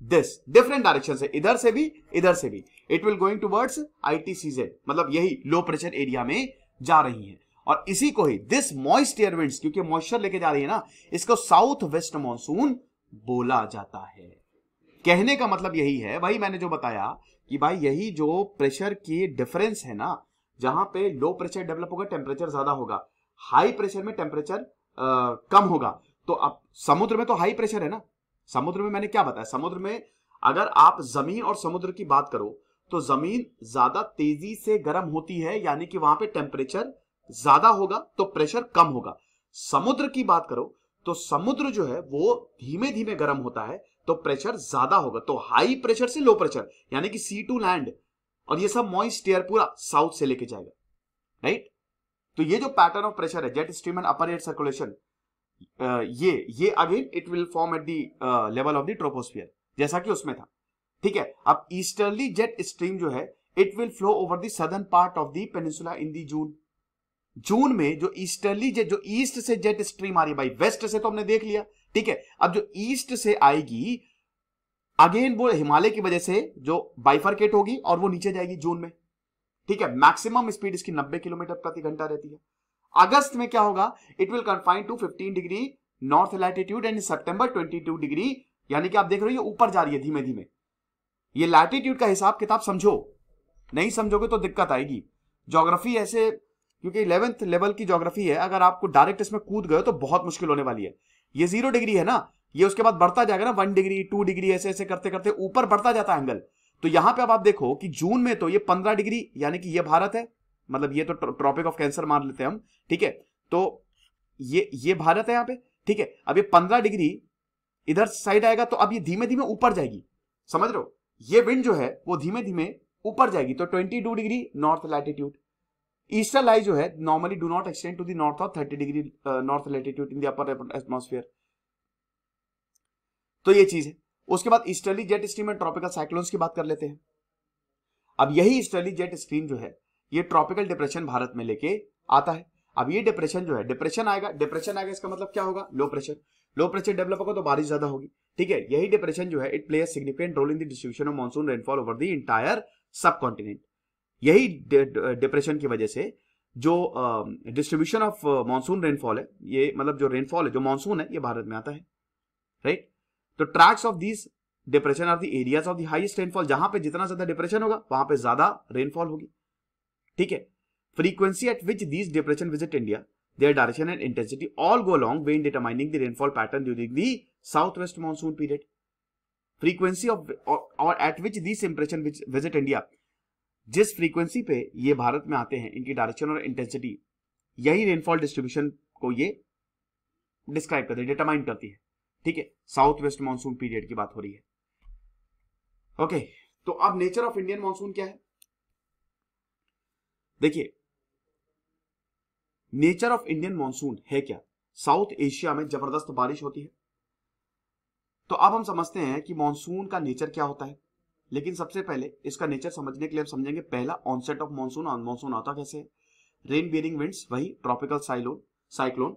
this, different direction से, इधर से भी इधर से भी, it will going towards ITCZ, मतलब यही लो प्रेशर एरिया में जा रही है। और इसी को ही दिस मॉइस्ट एयर विंड्स, क्योंकि मॉइस्चर लेके जा रही है ना, इसको साउथ वेस्ट मानसून बोला जाता है। कहने का मतलब यही है, भाई मैंने जो बताया कि भाई यही जो प्रेशर की डिफरेंस है ना, जहां पे लो प्रेशर डेवलप होगा टेम्परेचर ज्यादा होगा, हाई प्रेशर में टेम्परेचर कम होगा। तो अब समुद्र में तो हाई प्रेशर है ना, समुद्र में मैंने क्या बताया, समुद्र में अगर आप जमीन और समुद्र की बात करो तो जमीन ज्यादा तेजी से गर्म होती है, यानी कि वहां पे टेम्परेचर ज्यादा होगा तो प्रेशर कम होगा। समुद्र की बात करो तो समुद्र जो है वो धीमे धीमे गर्म होता है तो प्रेशर ज्यादा होगा। तो हाई प्रेशर से लो प्रेशर यानी कि सी टू लैंड, और ये सब मॉइस्ट एयर पूरा साउथ से लेके जाएगा, राइट। तो ये जो पैटर्न ऑफ प्रेशर है, jet stream and upper air circulation, ये again it will form at the level of the troposphere, जैसा कि उसमें था। ठीक है, अब ईस्टर्ली जेट स्ट्रीम जो है it will flow over the southern part of the peninsula in the June में जो ईस्टर्ली जेट, जो ईस्ट से जेट स्ट्रीम आ रही है, भाई वेस्ट से तो हमने देख लिया। ठीक है, अब जो ईस्ट से आएगी अगेन वो हिमालय की वजह से जो बाइफरकेट होगी और वो नीचे जाएगी जून में। ठीक है, मैक्सिमम स्पीड इसकी 90 किलोमीटर प्रति घंटा रहती है। अगस्त में क्या होगा, it will confine to 15 degree north latitude and September 22 degree, यानी कि आप देख रहे हो ये ऊपर जा रही है धीमे धीमे। ये लैटिट्यूड का हिसाब किताब समझो, नहीं समझोगे तो दिक्कत आएगी। ज्योग्राफी ऐसे, क्योंकि 11th लेवल की ज्योग्राफी है, अगर आपको डायरेक्ट इसमें कूद गए तो बहुत मुश्किल होने वाली है। ये 0 डिग्री है ना, ये उसके बाद बढ़ता जाएगा ना 1 डिग्री 2 डिग्री, ऐसे ऐसे करते करते ऊपर बढ़ता जाता है एंगल। तो यहां पे अब आप देखो कि जून में तो ये 15 डिग्री, यानी कि ये भारत है, मतलब ये तो ट्रॉपिक ऑफ कैंसर मान लेते हैं हम। ठीक है, तो ये भारत है यहाँ पे। ठीक है, अब ये 15 डिग्री इधर साइड आएगा तो अब ये धीमे धीमे ऊपर जाएगी, समझ रहे हो। ये विंड जो है वो धीमे धीमे ऊपर जाएगी, तो 22 degree north latitude. Eastern lie जो है normally do not extend to the north of 30 degree north latitude in the upper atmosphere. तो ये चीज है। उसके बाद easterly jet stream and tropical cyclones की बात कर लेते हैं। अब यही ईस्टर्ली जेट स्ट्रीम जो है ये ट्रॉपिकल डिप्रेशन भारत में लेके आता है। अब ये डिप्रेशन जो है, डिप्रेशन आएगा इसका मतलब क्या होगा, लो प्रेशर डेवलप होगा तो बारिश ज्यादा होगी। ठीक है, यही डिप्रेशन जो है it play a significant role in the distribution of monsoon rainfall over the entire subcontinent. यही डिप्रेशन की वजह से जो डिस्ट्रीब्यूशन ऑफ मॉनसून रेनफॉल है, ये मतलब जो रेनफॉल है, जो मॉनसून है, ये भारत में आता है, राइट। तो tracks of these depression are the areas of the highest rainfall, जहां पे जितना ज्यादा डिप्रेशन होगा वहां पे ज्यादा रेनफॉल होगी। ठीक है, frequency eight which these depression visit India, their direction and intensity all go along way in determining the rainfall pattern during the southwest monsoon period. Frequency of or at which these impression which visit India, जिस frequency पे ये भारत में आते हैं, इनकी direction और intensity यही rainfall distribution को ये डिस्क्राइब करती है, डिटरमाइन करती है। ठीक है, साउथ वेस्ट मानसून पीरियड की बात हो रही है। ओके, तो अब नेचर ऑफ इंडियन मानसून क्या है, देखिए नेचर ऑफ इंडियन मानसून है क्या, साउथ एशिया में जबरदस्त बारिश होती है। तो अब हम समझते हैं कि मानसून का नेचर क्या होता है, लेकिन सबसे पहले इसका नेचर समझने के लिए हम समझेंगे पहला ऑनसेट ऑफ मानसून। मानसून आता कैसे है, रेन बियरिंग विंड्स, वही ट्रॉपिकल साइक्लोन।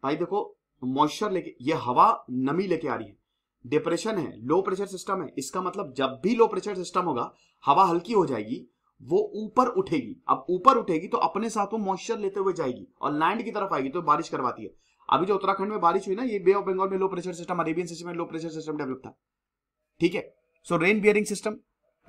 भाई देखो मॉइस्चर लेके, ये हवा नमी लेके आ रही है, डिप्रेशन है, लो प्रेशर सिस्टम है, इसका मतलब जब भी लो प्रेशर सिस्टम होगा हवा हल्की हो जाएगी, वो ऊपर उठेगी। अब ऊपर उठेगी तो अपने साथ वो मॉइस्चर लेते हुए जाएगी और लैंड की तरफ आएगी तो बारिश करवाती है। अभी जो उत्तराखंड में बारिश हुई ना, ये बे ऑफ बंगाल में low pressure system, Arabian system में लो प्रेशर सिस्टम डेवलप था। ठीक है, so rain bearing system,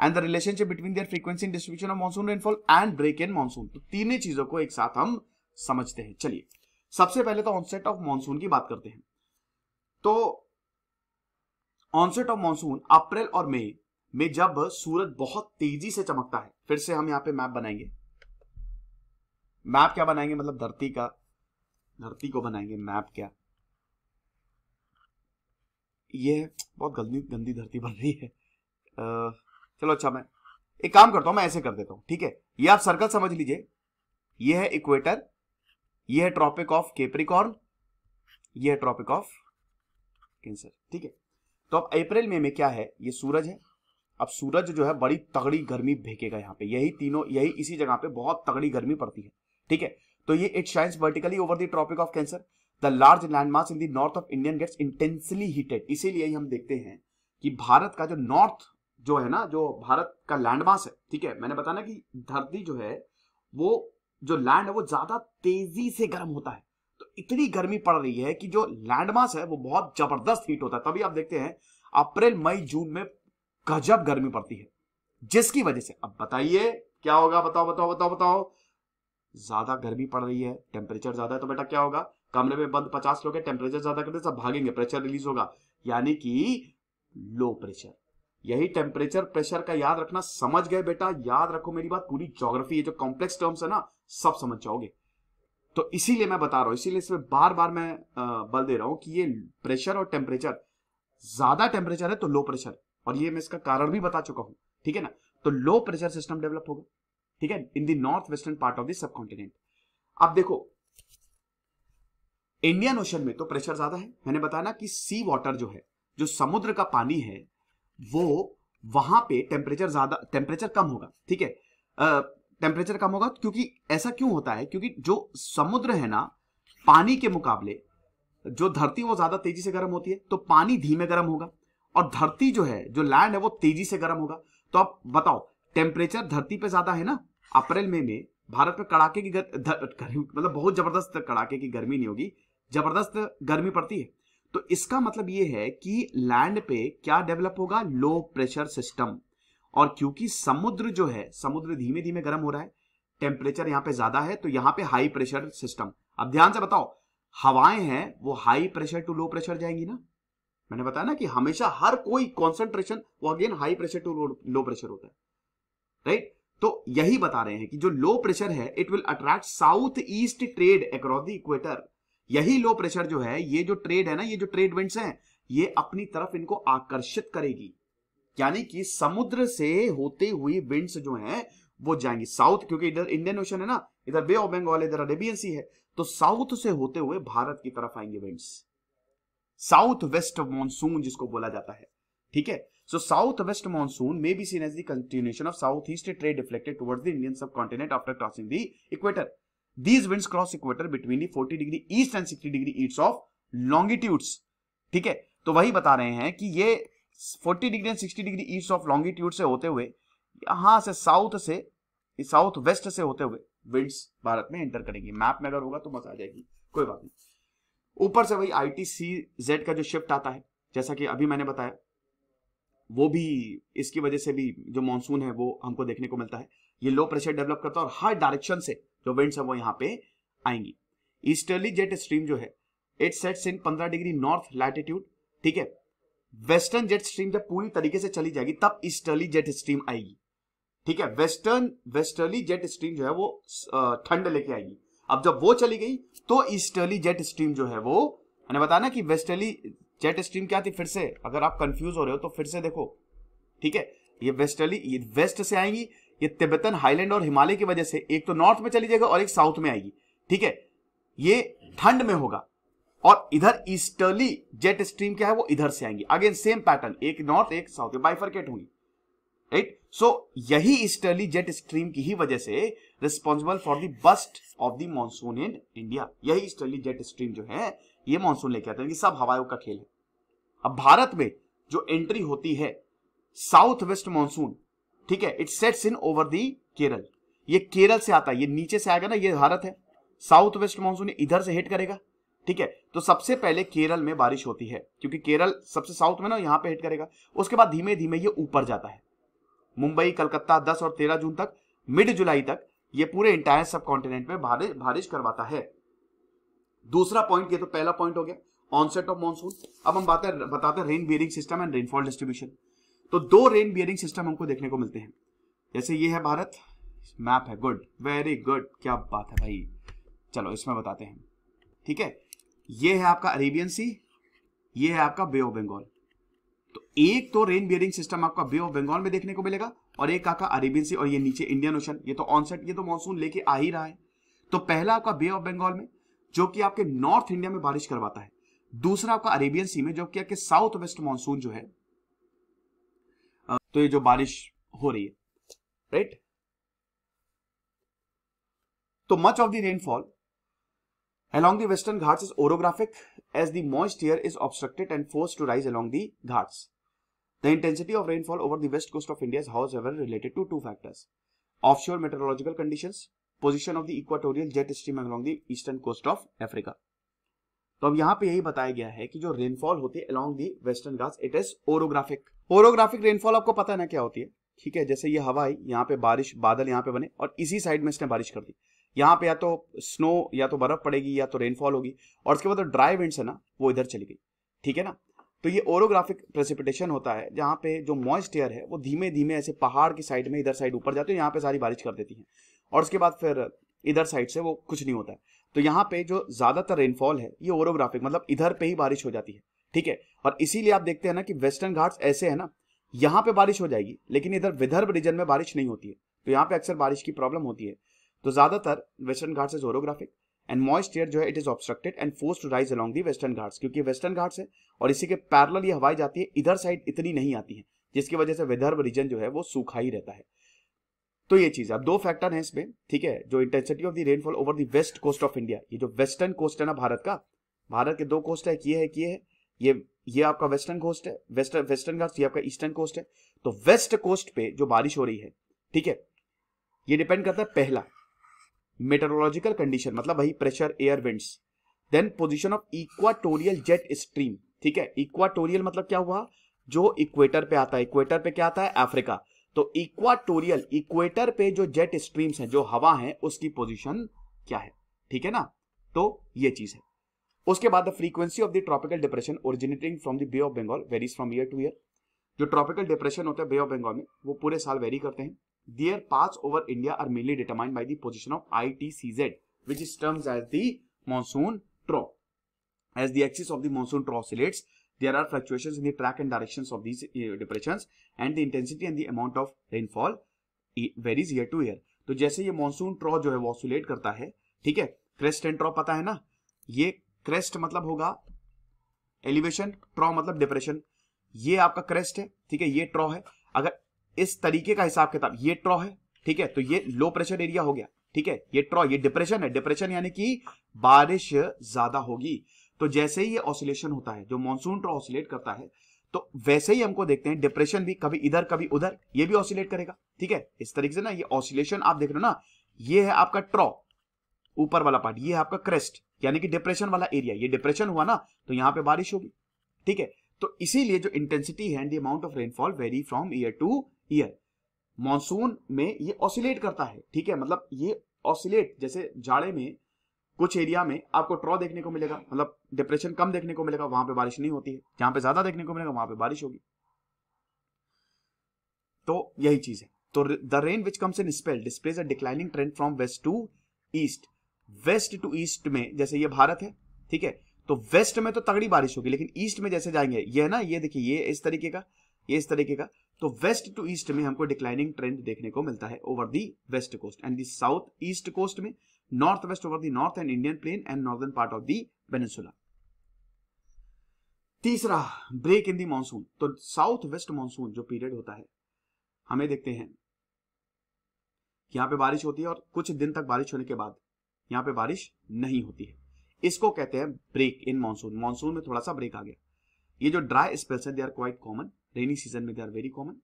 and the relationship between their frequency and distribution of monsoon rainfall and break in monsoon. तो तीनों चीजों को एक साथ हम समझते हैं। चलिए सबसे पहले तो ऑनसेट ऑफ मानसून की बात करते हैं। तो ऑनसेट ऑफ मानसून अप्रैल और मई में जब सूरज बहुत तेजी से चमकता है, फिर से हम यहां पे मैप बनाएंगे। मैप क्या बनाएंगे, मतलब धरती को बनाएंगे मैप। क्या ये बहुत गंदी धरती बन रही है। चलो अच्छा, मैं एक काम करता हूं, मैं ऐसे कर देता हूं, ठीक है। ये आप सर्कल समझ लीजिए, ये है इक्वेटर, ये है ट्रॉपिक ऑफ कैप्रिकॉर्न, ये है ट्रॉपिक ऑफ कैंसर, ठीक है। तो अब अप्रैल में क्या है, ये सूरज है। अब सूरज जो है बड़ी तगड़ी गर्मी फेंकेगा यहाँ पे, यही इसी जगह पे बहुत तगड़ी गर्मी पड़ती है, ठीक है। तो ये it shines vertically over the tropic of cancer, the large landmass in the north of Indian gets intensely heated. इसीलिए हम देखते हैं कि भारत का जो नॉर्थ जो है ना, जो भारत का लैंडमास है, ठीक है, मैंने बताया ना कि धरती जो है वो जो लैंड है वो ज्यादा तेजी से गर्म होता है। तो इतनी गर्मी पड़ रही है कि जो लैंडमास है वो बहुत जबरदस्त हीट होता है। तभी आप देखते हैं अप्रैल मई जून में गजब गर्मी पड़ती है, जिसकी वजह से अब बताइए क्या होगा, बताओ। ज्यादा गर्मी पड़ रही है, टेम्परेचर ज्यादा है, तो बेटा क्या होगा, कमरे में बंद 50 लोग हैं, टेम्परेचर ज्यादा करते सब भागेंगे, प्रेशर रिलीज होगा, यानी कि लो प्रेशर। यही टेम्परेचर प्रेशर का याद रखना, समझ गए बेटा, याद रखो मेरी बात, पूरी ज्योग्राफी ये जो कॉम्प्लेक्स टर्म्स है ना सब समझ जाओगे। तो इसीलिए मैं बता रहा हूं, इसीलिए इसमें बार बार मैं बल दे रहा हूं कि ये प्रेशर और टेम्परेचर, ज्यादा टेम्परेचर है तो लो प्रेशर, और ये मैं इसका कारण भी बता चुका हूं, ठीक है ना। तो लो प्रेशर सिस्टम डेवलप होगा, ठीक है, इन the north western part of the sub continent. अब देखो इंडियन ओशन में तो प्रेशर ज्यादा है, मैंने बताया ना कि सी वाटर जो है, जो समुद्र का पानी है, वो वहां पे टेम्परेचर कम होगा, ठीक है। टेम्परेचर कम होगा क्योंकि ऐसा क्यों होता है, क्योंकि जो समुद्र है ना, पानी के मुकाबले जो धरती वो ज्यादा तेजी से गर्म होती है, तो पानी धीमे गर्म होगा, और धरती जो है, जो लैंड है, वो तेजी से गर्म होगा। तो अब बताओ, टेम्परेचर धरती पे ज्यादा है ना, अप्रैल में भारत में कड़ाके की मतलब बहुत जबरदस्त कड़ाके की गर्मी नहीं होगी, जबरदस्त गर्मी पड़ती है। तो इसका मतलब यह है कि लैंड पे क्या डेवलप होगा, लो प्रेशर सिस्टम। और क्योंकि समुद्र जो है, समुद्र धीमे धीमे गर्म हो रहा है, टेम्परेचर यहां पे ज्यादा है, तो यहां पे हाई प्रेशर सिस्टम। अब ध्यान से बताओ, हवाएं हैं वो high pressure to low pressure जाएंगी ना, मैंने बताया ना कि हमेशा हर कोई कॉन्सेंट्रेशन वो again high pressure to low pressure होता है, राइट। तो यही बता रहे हैं कि जो लो प्रेशर है it will attract south east trade across the equator. यही लो प्रेशर जो है, ये जो ट्रेड है ना, ये जो ट्रेड विंड्स हैं, ये अपनी तरफ इनको आकर्षित करेगी, यानी कि समुद्र से होते हुए विंड्स जो हैं वो जाएंगी साउथ, क्योंकि इधर इंडियन ओशन है ना, इधर बे ऑफ बंगाल, इधर अरेबियन सी है, तो साउथ से होते हुए भारत की तरफ आएंगे विंड्स, साउथ वेस्ट मॉनसून जिसको बोला जाता है, ठीक है। So south west monsoon may be seen as the continuation of south east trade reflected towards the Indian subcontinent after crossing the equator. These winds cross equator between the 40 degree east and 60 degree east of longitudes, ठीक है। तो वही बता रहे हैं कि ये 40 degree and 60 degree east of longitude से होते हुए यहां से साउथ वेस्ट से होते हुए विंड्स भारत में एंटर करेंगी। मैप में अगर होगा तो मजा आ जाएगी, कोई बात नहीं। ऊपर से वही ITCZ का जो शिफ्ट आता है, जैसा कि अभी मैंने बताया, वो भी इसकी वजह से भी जो मानसून है वो हमको देखने को मिलता है। ये लो प्रेशर डेवलप करता है और हर डायरेक्शन से जो विंड्स है वो यहाँ पे आएंगी। ईस्टर्ली जेट स्ट्रीम जो है it sets in 15 degree north latitude, ठीक है। वेस्टर्न जेट स्ट्रीम जब पूरी तरीके से चली जाएगी तब ईस्टर्ली जेट स्ट्रीम आएगी, ठीक है। वेस्टर्ली जेट स्ट्रीम जो है वो ठंड लेके आएगी। अब जब वो चली गई तो ईस्टर्ली जेट स्ट्रीम जो है वो, मैंने बताया ना कि वेस्टर्ली जेट स्ट्रीम क्या थी, फिर से अगर आप कंफ्यूज हो रहे हो तो फिर से देखो, ठीक है। ये वेस्ट से आएंगी, ये तिब्बतन हाईलैंड और हिमालय की वजह से एक तो नॉर्थ में चली जाएगा और एक साउथ में आएगी, ठीक है। ये ठंड में होगा, और इधर ईस्टर्ली जेट स्ट्रीम क्या है वो इधर से आएंगी, अगेन सेम पैटर्न, एक नॉर्थ एक साउथ, बाइफरकेट होंगी, राइट। सो यही ईस्टर्ली जेट स्ट्रीम की ही वजह से responsible for the burst of the monsoon in India. यही ईस्टर्ली जेट स्ट्रीम जो है ये मॉनसून लेके आते हैं, सब हवाओं का खेल है। अब भारत में जो एंट्री होती है साउथ वेस्ट मॉनसून, ठीक है, it sets in over the Kerala, ये केरल से आता है, ये नीचे से आएगा ना, ये भारत है, साउथ वेस्ट मॉनसून इधर से हिट करेगा, ठीक है। तो सबसे पहले केरल में बारिश होती है, क्योंकि केरल सबसे साउथ में ना, यहां पे हिट करेगा, उसके बाद धीमे धीमे ये ऊपर जाता है, मुंबई, कलकत्ता 10 और 13 जून तक, मिड जुलाई तक ये पूरे इंटायर सब कॉन्टिनेंट में बारिश करवाता है। दूसरा पॉइंट, ये तो पहला पॉइंट हो गया ऑनसेट ऑफ मॉनसून। अब हम बताते हैं rain bearing system and rainfall distribution. तो दो रेन बियरिंग सिस्टम हमको देखने को मिलते हैं। जैसे ये है भारत, मैप है, गुड, वेरी गुड, क्या बात है भाई। चलो इसमें बताते हैं, ठीक है। ये है आपका अरेबियन सी, ये है आपका बे ऑफ बंगाल। तो एक तो रेन बियरिंग सिस्टम आपका बे ऑफ बंगाल में देखने को मिलेगा और एक आपका अरेबियन सी, और ये नीचे इंडियन ओशन। ये तो ऑनसेट, ये तो मॉनसून लेके आ ही रहा है। तो पहला आपका बे ऑफ बंगाल में जो कि आपके नॉर्थ इंडिया में बारिश करवाता है, दूसरा आपका अरेबियन सी में जो कि आपके साउथ वेस्ट मॉनसून जो है, तो ये जो बारिश हो रही है, राइट। तो much of the rainfall along the western ghats is orographic as the moist air is obstructed and forced to rise along the ghats. The intensity of rainfall over the west coast of India is however related to two factors: offshore meteorological conditions, position of the equatorial jet stream along the eastern coast of Africa. तो अब यहाँ पे यही बताया गया है कि जो रेनफॉल होती है along the western ghats, it is orographic. Orographic rainfall आपको पता है ना क्या होती है, ठीक है। जैसे ये हवा आई, यहाँ पे बारिश, बादल यहाँ पे बने और इसी साइड में इसने बारिश कर दी। यहाँ पे या तो स्नो या तो बर्फ पड़ेगी या तो रेनफॉल होगी, और उसके बाद तो ड्राई विंड्स है ना, वो इधर चली गई, ठीक है ना। तो ये ओरोग्राफिक प्रेसिपिटेशन होता है, जहाँ पे जो मॉइस्ट एयर है वो धीमे धीमे ऐसे पहाड़ की साइड में इधर साइड ऊपर जाते हैं, यहाँ पे सारी बारिश कर देती है, और उसके बाद फिर इधर साइड से वो कुछ नहीं होता है। तो यहाँ पे जो ज्यादातर रेनफॉल है ये ओरोग्राफिक, मतलब इधर पे ही बारिश हो जाती है, ठीक है। और इसीलिए आप देखते हैं ना कि वेस्टर्न घाट्स ऐसे है ना, यहाँ पे बारिश हो जाएगी लेकिन इधर विदर्भ रीजन में बारिश नहीं होती है, तो यहाँ पे अक्सर बारिश की प्रॉब्लम होती है। तो ज्यादातर western Ghats is orographic and moist air जो है it is obstructed and forced to rise along the western Ghats, क्योंकि वेस्टर्न घाट्स है और इसी के पैरेलल ये हवाएं जाती है, इधर साइड इतनी नहीं आती है, जिसकी वजह से विदर्भ रीजन जो है वो सूखा ही रहता है। तो ये चीज, अब दो फैक्टर है इसमें, ठीक है। जो intensity of the rainfall over the west coast of India, ये जो वेस्टर्न कोस्ट है ना भारत का, भारत के दो कोस्ट है, ये है, ये है, ये आपका वेस्टर्न कोस्ट है, वेस्टर्न घाट्स, ये आपका ईस्टर्न कोस्ट है। तो वेस्ट कोस्ट पे जो बारिश हो रही है, ठीक है, ये डिपेंड करता है पहला मेटेरोलॉजिकल कंडीशन, मतलब वही pressure, air, winds, then position of equatorial jet stream, ठीक है। इक्वाटोरियल मतलब क्या हुआ, जो इक्वेटर पे आता है, इक्वेटर पे क्या आता है, अफ्रीका। तो इक्वाटोरियल, इक्वेटर पे जो जेट स्ट्रीम्स हैं, जो हवा है, उसकी पोजीशन क्या है, ठीक है ना। तो ये चीज है। उसके बाद the frequency of the tropical depression originating from the bay of Bengal varies from year to year. जो ट्रॉपिकल डिप्रेशन होता है बे ऑफ बंगाल में, वो पूरे साल वेरी करते हैं। Their paths over India are mainly determined by the position of ITCZ, which is termed as the monsoon trough. As the axis of the monsoon trough oscillates, there are fluctuations in the track and directions of these depressions, and the intensity and the amount of rainfall varies year to year. तो जैसे ये monsoon trough जो है वो oscillate करता है, ठीक है। crest and trough पता है ना, ये crest मतलब होगा एलिवेशन, trough मतलब डिप्रेशन। ये आपका crest है, ठीक है, ये trough है। अगर इस तरीके का हिसाब किताब, ये ट्रॉ है, ठीक है, तो ये लो प्रेशर एरिया हो गया, ठीक है। ये ट्रॉ, ये डिप्रेशन है, डिप्रेशन यानी कि बारिश ज्यादा होगी। तो जैसे ही ये ऑसिलेशन होता है, जो मॉनसून ट्रॉ ऑसिलेट करता है, तो वैसे ही हमको देखते हैं डिप्रेशन भी कभी इधर कभी उधर, ये भी ऑसिलेट करेगा, ठीक है। इस तरीके से ना ये ऑसिलेशन आप देख रहे हो ना, ये है आपका ट्रॉ ऊपर वाला पार्ट, ये है आपका क्रेस्ट यानी कि डिप्रेशन वाला एरिया। ये डिप्रेशन हुआ ना तो यहां पे बारिश होगी, ठीक है। तो इसीलिए जो इंटेंसिटी है, the amount of rainfall very from year to year. Monsoon में ये ऑसिलेट करता है, ठीक है, मतलब ये ऑसिलेट, जैसे जाड़े में कुछ एरिया में आपको ट्रॉ देखने को मिलेगा, मतलब डिप्रेशन कम देखने को मिलेगा, वहां पे बारिश नहीं होती है, जहां पे ज्यादा देखने को मिलेगा वहां पे बारिश होगी। तो यही चीज है। तो the rain which comes in spell displays a declining trend from west to east. West to east में जैसे ये भारत है, ठीक है, तो वेस्ट में तो तगड़ी बारिश होगी, लेकिन ईस्ट में जैसे जाएंगे, ये है ना, ये देखिए, ये इस तरीके का, ये इस तरीके का, तो वेस्ट टू ईस्ट में हमको डिक्लाइनिंग ट्रेंड देखने को मिलता है over the west coast, and the south east coast में north west over the north and Indian plain and northern part of the peninsula. तीसरा, ब्रेक इन दी मानसून। तो south west monsoon जो period होता है, हमें देखते हैं यहां पे बारिश होती है और कुछ दिन तक बारिश होने के बाद यहां पे बारिश नहीं होती है, इसको कहते हैं ब्रेक इन मानसून। मानसून में थोड़ा सा ब्रेक आ गया। ये जो ड्राई स्पेल्स हैं, they are quite common, rainy season में they are very common.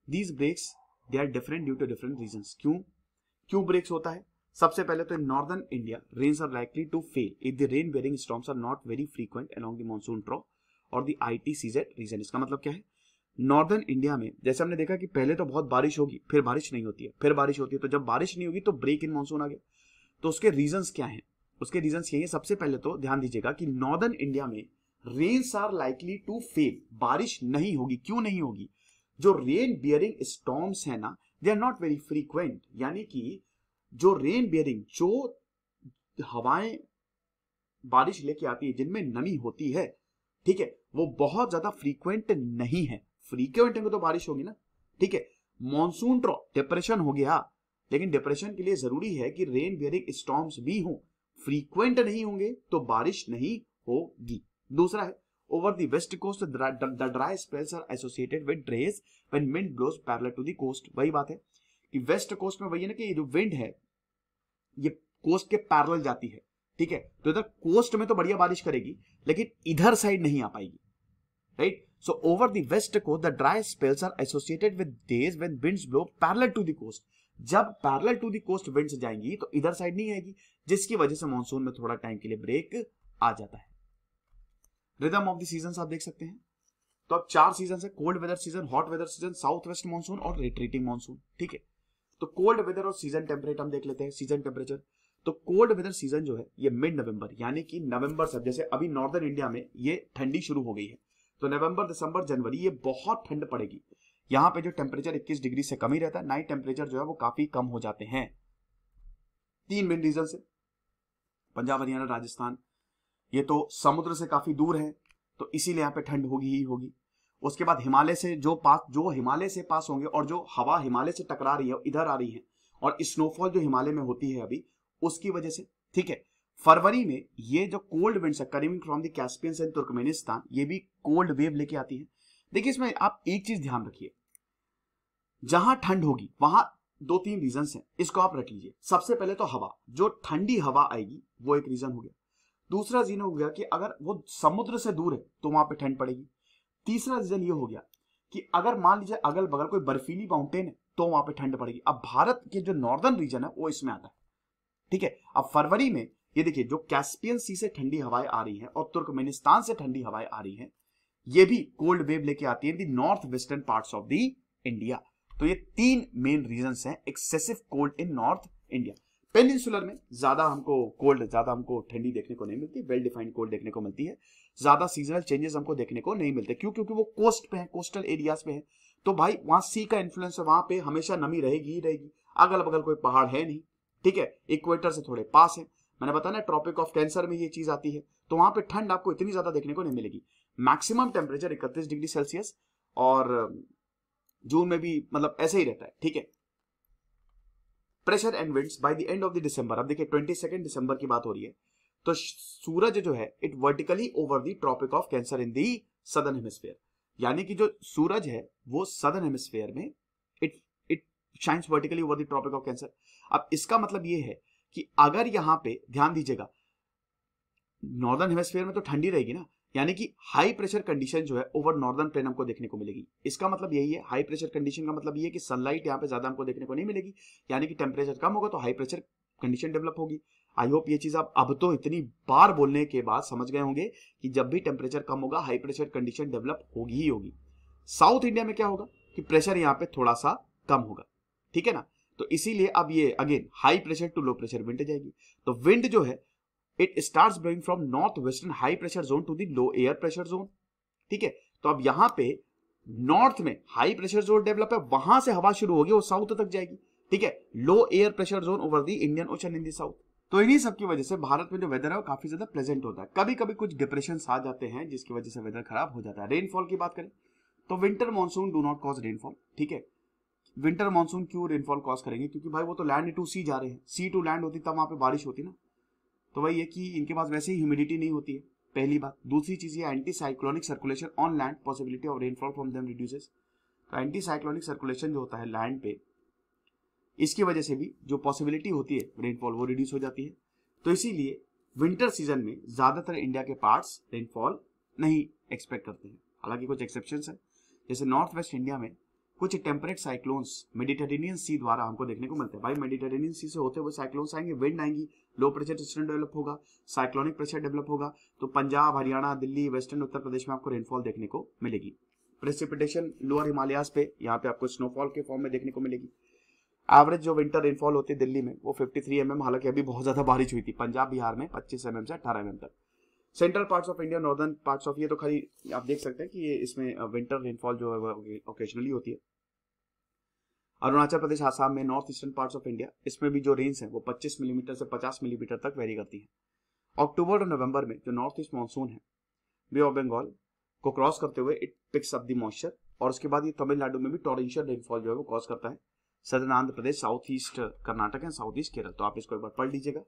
These breaks they are different due to different reasons. क्यों ब्रेक्स होता है? सबसे पहले तो in northern India rains are likely to fail if the rain bearing storms are not very frequent along the monsoon trough और the ITCZ reason. इसका मतलब क्या है? नॉर्दर्न इंडिया में जैसे हमने देखा कि पहले तो बहुत बारिश होगी, फिर बारिश नहीं होती है, फिर बारिश होती है, तो जब बारिश नहीं होगी तो ब्रेक इन मानसून आ गया। तो उसके रीजंस क्या हैं? उसके रीजंस यही है, सबसे पहले तो ध्यान दीजिएगा कि नॉर्दर्न इंडिया में rains are likely to fail, बारिश नहीं होगी। क्यों नहीं होगी? जो रेन बियरिंग स्टॉर्म्स है ना, they are not very frequent, यानी कि जो रेन बियरिंग, जो हवाएं बारिश लेके आती है जिनमें नमी होती है, ठीक है, वो बहुत ज्यादा फ्रीक्वेंट नहीं है। फ्रीक्वेंट है तो बारिश होगी ना, ठीक है। मॉनसून ड्रॉप डिप्रेशन हो गया, लेकिन डिप्रेशन के लिए जरूरी है कि रेन बियरिंग स्टॉर्म्स भी हो, फ्रीक्वेंट नहीं होंगे तो बारिश नहीं होगी। दूसरा है over the west coast the dry spells are associated with drays when wind blows parallel to the coast. वही बात है कि वेस्ट कोस्ट में वही है ना कि ये जो विंड है ये कोस्ट के पैरेलल जाती है, ठीक है, तो इधर कोस्ट में तो बढ़िया बारिश करेगी लेकिन इधर साइड नहीं आ पाएगी, right. So over the west coast the dry spells are associated with days when winds blow parallel to the coast. जब parallel to the coast winds जाएंगी तो इधर साइड नहीं आएगी, जिसकी वजह से मॉनसून में थोड़ा टाइम के लिए ब्रेक आ जाता है। रिदम ऑफ द सीजंस आप देख सकते हैं, तो अब 4 सीजन है, cold weather season, hot weather season, south west monsoon और रिट्रीटिंग मानसून, ठीक है। तो कोल्ड वेदर और सीजन टेम्परेचर हम देख लेते हैं। सीजन टेम्परेचर, तो कोल्ड वेदर सीजन जो है ये मिड नवंबर, यानी कि नवंबर से, जैसे अभी नॉर्दर्न इंडिया में ये ठंडी शुरू हो गई है, तो नवंबर दिसंबर जनवरी ये बहुत ठंड पड़ेगी। यहां पे जो टेम्परेचर 21 डिग्री से कम ही रहता है, नाइट टेम्परेचर जो है वो काफी कम हो जाते हैं। 3 मेन रीजन से, पंजाब हरियाणा राजस्थान, ये तो समुद्र से काफी दूर है तो इसीलिए यहाँ पे ठंड होगी ही होगी। उसके बाद हिमालय से जो हिमालय से पास होंगे और जो हवा हिमालय से टकरा रही है इधर आ रही है, और स्नोफॉल जो हिमालय में होती है अभी उसकी वजह से, ठीक है। फरवरी में ये जो कोल्ड विंड्स है coming from the Caspian and Turkmenistan, ये भी कोल्ड वेव लेके आती है। देखिए इसमें आप एक चीज ध्यान रखिए, जहां ठंड होगी वहां 2-3 रीजन है, इसको आप रख लीजिए। सबसे पहले तो हवा, जो ठंडी हवा आएगी वो एक रीजन हो गया। दूसरा रीजन हो गया कि अगर वो समुद्र से दूर है तो वहां पे ठंड पड़ेगी। तीसरा रीजन ये हो गया कि अगर मान लीजिए अगल बगल कोई बर्फीली माउंटेन है तो वहां पे ठंड पड़ेगी। अब भारत के जो नॉर्दर्न रीजन है वो इसमें आता है, ठीक है। अब फरवरी में ये देखिए जो कैस्पियन सी से ठंडी हवाएं आ रही हैं और तुर्कमेनिस्तान से ठंडी हवाएं आ रही हैं, ये भी कोल्ड वेव लेके आती है the north western parts of the India. तो ये 3 मेन रीजंस हैं excessive cold in north India. Peninsular में ज्यादा हमको ठंडी देखने को नहीं मिलती, वेल डिफाइंड कोल्ड देखने को मिलती है, ज्यादा सीजनल चेंजेस हमको देखने को नहीं मिलते। क्यों? क्योंकि वो कोस्ट पे है, कोस्टल एरियाज पे है, तो भाई वहां सी का इन्फ्लुएंस है, वहां पे हमेशा नमी रहेगी ही रहेगी। अगल बगल कोई पहाड़ है नहीं, ठीक है, इक्वेटर से थोड़े पास है, मैंने बताया ना ट्रॉपिक ऑफ कैंसर में ये चीज आती है, तो वहां पे ठंड आपको इतनी ज्यादा देखने को नहीं मिलेगी। मैक्सिमम टेम्परेचर 31 डिग्री सेल्सियस, और जून में भी मतलब ऐसे ही रहता है, ठीक है। Pressure and winds by the end of the दिसंबर, अब देखिए 22 दिसंबर की बात हो रही है, तो सूरज जो है it vertically over the tropic of cancer in the southern hemisphere, यानी कि जो सूरज है वो सदर्न हेमिस्फीयर में it shines vertically over the tropic of cancer. अब इसका मतलब ये है कि अगर यहां पे ध्यान दीजिएगा, नॉर्दर्न हेमिस्फीयर में तो ठंडी रहेगी ना, यानी कि हाई प्रेशर कंडीशन जो है ओवर नॉर्दर्न प्लेन हमको देखने को मिलेगी। इसका मतलब यही है, हाई प्रेशर कंडीशन का मतलब ये है कि सनलाइट यहाँ पे ज्यादा हमको देखने को नहीं मिलेगी, यानी कि टेम्परेचर कम होगा तो हाई प्रेशर कंडीशन डेवलप होगी। आई होप ये चीज आप अब तो इतनी बार बोलने के बाद समझ गए होंगे कि जब भी टेम्परेचर कम होगा हाई प्रेशर कंडीशन डेवलप होगी ही होगी। साउथ इंडिया में क्या होगा कि प्रेशर यहाँ पे थोड़ा सा कम होगा, ठीक है ना, तो इसीलिए अब ये again high pressure to low pressure wind जाएगी। तो विंड जो है it starts blowing from north western high pressure zone to the low air pressure zone, ठीक है। तो अब यहां पे नॉर्थ में हाई प्रेशर जोन डेवलप है, वहां से हवा शुरू होगी वो साउथ तक जाएगी, ठीक है, low air pressure zone over the Indian ocean in the south. तो इन्हीं सब की वजह से भारत में जो वेदर है वो काफी ज्यादा प्लेजेंट होता है। कभी कभी कुछ डिप्रेशन आ जाते हैं जिसकी वजह से वेदर खराब हो जाता है। रेनफॉल की बात करें तो winter monsoon do not cause rainfall, ठीक है। विंटर मानसून क्यों रेनफॉल कॉज करेंगे? क्योंकि भाई वो तो लैंड टू सी जा रहे हैं, सी टू लैंड होती तब वहां पे बारिश होती ना, तो वही है कि इनके पास वैसे ही ह्यूमिडिटी नहीं होती है, पहली बात। दूसरी चीज ये anti cyclonic circulation on land, possibility of rainfall from them reduces. तो एंटी साइक्लोनिक सर्कुलेशन जो होता है लैंड पे, इसकी वजह से भी जो पॉसिबिलिटी होती है रेनफॉल वो रिड्यूस हो जाती है। तो इसीलिए विंटर सीजन में ज्यादातर इंडिया के पार्ट्स रेनफॉल नहीं एक्सपेक्ट करते हैं, हालांकि कुछ एक्सेप्शंस है, जैसे नॉर्थ वेस्ट इंडिया में कुछ टेम्परेट साइक्लोन्स मेडिटेरेनियन सी द्वारा हमको देखने को मिलते हैं। भाई मेडिटेरेनियन सी से होते हुए साइक्लोन्स आएंगे, विंड आएंगी, लो प्रेशर सिस्टम डेवलप होगा, साइक्लोनिक प्रेशर डेवलप होगा, तो पंजाब हरियाणा दिल्ली वेस्टर्न उत्तर प्रदेश में आपको रेनफॉल देखने को मिलेगी। प्रेसिपिटेशन लोअर हिमालयाज पे यहाँ पे आपको स्नोफॉल के फॉर्म में देखने को मिलेगी। एवरेज जो विंटर रेनफॉल होती है दिल्ली में वो 53 mm, हालांकि अभी बहुत ज्यादा बारिश हुई थी। पंजाब बिहार में 25 mm से 18 mm तक। Central parts of India, northern parts of, ये तो खाली आप देख सकते हैं कि ये इसमें विंटर रेनफॉल जो है वो ओकेजनली होती है। अरुणाचल प्रदेश, आसाम में, north eastern parts of India, इसमें भी जो रेंज है वो 25 मिलीमीटर से 50 मिलीमीटर तक वेरी करती है। अक्टूबर और नवंबर में जो नॉर्थ ईस्ट मानसून है बे ऑफ बंगाल को क्रॉस करते हुए it picks up the moisture, और उसके बाद ये तमिलनाडु में भी टॉरेंशियल रेनफॉल जो है वो कॉज करता है। Southern Andhra Pradesh, south east Karnataka and south east Kerala. तो आप इसको एक बार पढ़ लीजिएगा।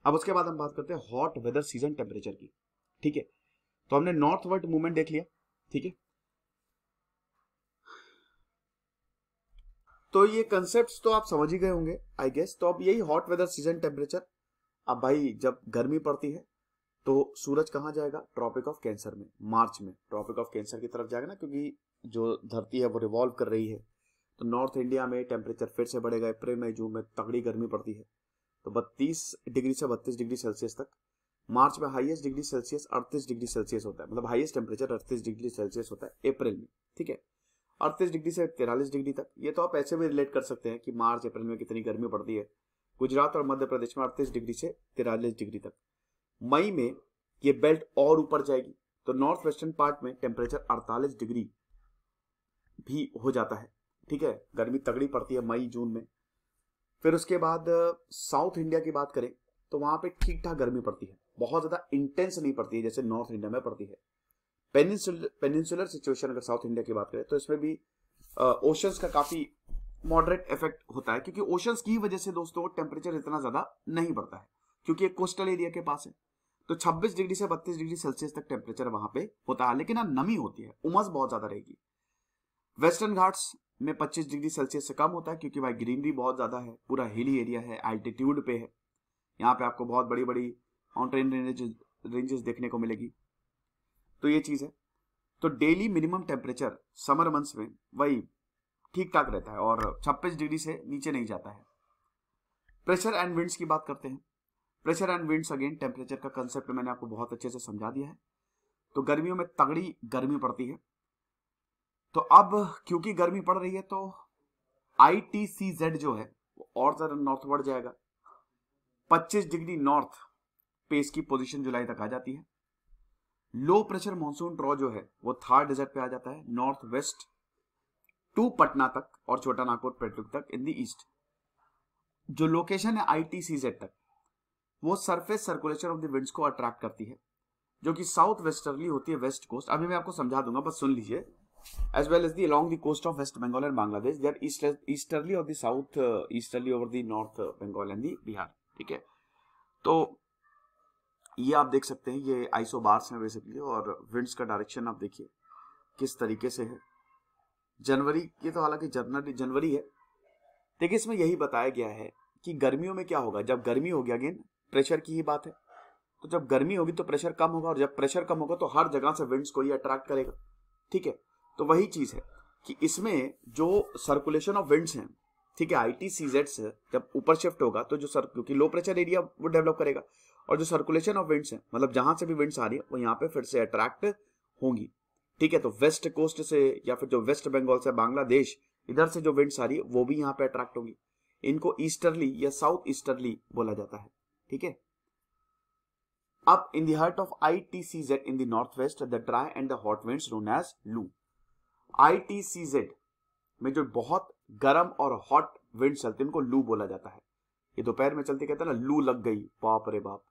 अब उसके बाद हम बात करते हैं हॉट वेदर सीजन टेम्परेचर की। ठीक है, तो हमने नॉर्थवर्ड मूवमेंट देख लिया। ठीक है, तो ये कंसेप्ट्स तो आप समझ ही गए होंगे आई गेस। तो अब यही हॉट वेदर सीजन टेम्परेचर। अब भाई जब गर्मी पड़ती है तो सूरज कहाँ जाएगा? ट्रॉपिक ऑफ कैंसर में, मार्च में ट्रॉपिक ऑफ कैंसर की तरफ जाएगा ना, क्योंकि जो धरती है वो रिवॉल्व कर रही है। तो नॉर्थ इंडिया में टेम्परेचर फिर से बढ़ेगा। अप्रैल मई जून में तगड़ी गर्मी पड़ती है, तो 32 डिग्री से 32 डिग्री सेल्सियस तक। मार्च में highest degree Celsius 38 degree Celsius होता है, मतलब हाईएस्ट टेम्परेचर 38 डिग्री सेल्सियस होता है अप्रैल में। ठीक है, 38 डिग्री से 43 डिग्री तक। ये तो आप ऐसे भी रिलेट कर सकते हैं कि मार्च अप्रैल में कितनी गर्मी पड़ती है। गुजरात और मध्य प्रदेश में 38 डिग्री से 43 डिग्री तक। मई में ये बेल्ट और ऊपर जाएगी, तो नॉर्थ वेस्टर्न पार्ट में टेम्परेचर 48 डिग्री भी हो जाता है। ठीक है, गर्मी तगड़ी पड़ती है मई जून में। फिर उसके बाद साउथ इंडिया की बात करें तो वहां पे ठीक ठाक गर्मी पड़ती है, बहुत ज्यादा इंटेंस नहीं पड़ती है जैसे नॉर्थ इंडिया में पड़ती है। पेनिनसुलर सिचुएशन अगर साउथ इंडिया की बात करें तो इसमें भी ओशंस का काफी मॉडरेट इफेक्ट होता है, क्योंकि ओशंस की वजह से दोस्तों टेम्परेचर इतना ज्यादा नहीं बढ़ता है, क्योंकि एक कोस्टल एरिया के पास है। तो 26 डिग्री से 32 डिग्री सेल्सियस तक टेम्परेचर वहां पे होता है, लेकिन नमी होती है, उमस बहुत ज्यादा रहेगी। वेस्टर्न घाट्स में 25 डिग्री सेल्सियस से कम होता है, क्योंकि भाई ग्रीनरी बहुत ज्यादा है, पूरा हिली एरिया है, एल्टीट्यूड पे है। यहाँ पे आपको बहुत बड़ी बड़ी माउंटेन रेंजेस देखने को मिलेगी। तो ये चीज है। तो daily minimum temperature summer months में वही ठीक ठाक रहता है और 26 डिग्री से नीचे नहीं जाता है। प्रेशर एंड विंड्स की बात करते हैं। Pressure and winds, again temperature का कंसेप्ट मैंने आपको बहुत अच्छे से समझा दिया है। तो गर्मियों में तगड़ी गर्मी पड़ती है, तो अब क्योंकि गर्मी पड़ रही है तो ITCZ जो है वो और ज्यादा नॉर्थवर्ड जाएगा। 25 डिग्री नॉर्थ पे इसकी पोजीशन जुलाई तक आ जाती है। लो प्रेशर मानसून ट्रॉ जो है वो थार डेजर्ट पे आ जाता है, नॉर्थ वेस्ट टू पटना तक और छोटा नागपुर पेट्रोल तक इन द ईस्ट। जो लोकेशन है ITCZ तक, वो surface circulation of the winds को अट्रैक्ट करती है, जो कि साउथ वेस्टर्ली होती है, वेस्ट कोस्ट। अभी मैं आपको समझा दूंगा, बस सुन लीजिए। as well as the along the coast of West Bengal and Bangladesh, they are easterly of the south, easterly over the North Bengal and the Bihar। ठीक है, तो ये आप देख सकते हैं, ये आइसोबार्स हैं बेसिकली, और विंड्स का डायरेक्शन आप देखिए किस तरीके से है। जनवरी, ये तो हालांकि जनवरी है, देखिए इसमें यही बताया गया है कि गर्मियों में क्या होगा। जब गर्मी होगी, अगेन प्रेशर की ही बात है, तो जब गर्मी होगी तो प्रेशर कम होगा, और जब प्रेशर कम होगा तो हर जगह से विंड्स को ये अट्रैक्ट करेगा। ठीक है, तो वही चीज है कि इसमें जो सर्कुलेशन ऑफ विंड्स हैं, ठीक है, ITCZ से जब ऊपर शिफ्ट होगा तो जो क्योंकि लो प्रेशर एरिया वो डेवलप करेगा, और जो सर्कुलेशन ऑफ विंड्स हैं, मतलब जहां से भी विंड्स आ रही है वो यहाँ पे फिर से अट्रैक्ट होंगी। ठीक है, तो वेस्ट कोस्ट से या फिर जो वेस्ट बंगाल से बांग्लादेश इधर से जो विंड्स आ रही है वो भी यहाँ पे अट्रैक्ट होंगी। इनको ईस्टर्ली या साउथ ईस्टर्ली बोला जाता है। ठीक है, अब in the heart of ITCZ in the north west the dry and the hot winds known as loo. ITCZ में जो बहुत गर्म और हॉट विंड चलते हैं उनको लू बोला जाता है। ये दोपहर में चलते, कहते हैं ना लू लग गई, बाप रे बाप।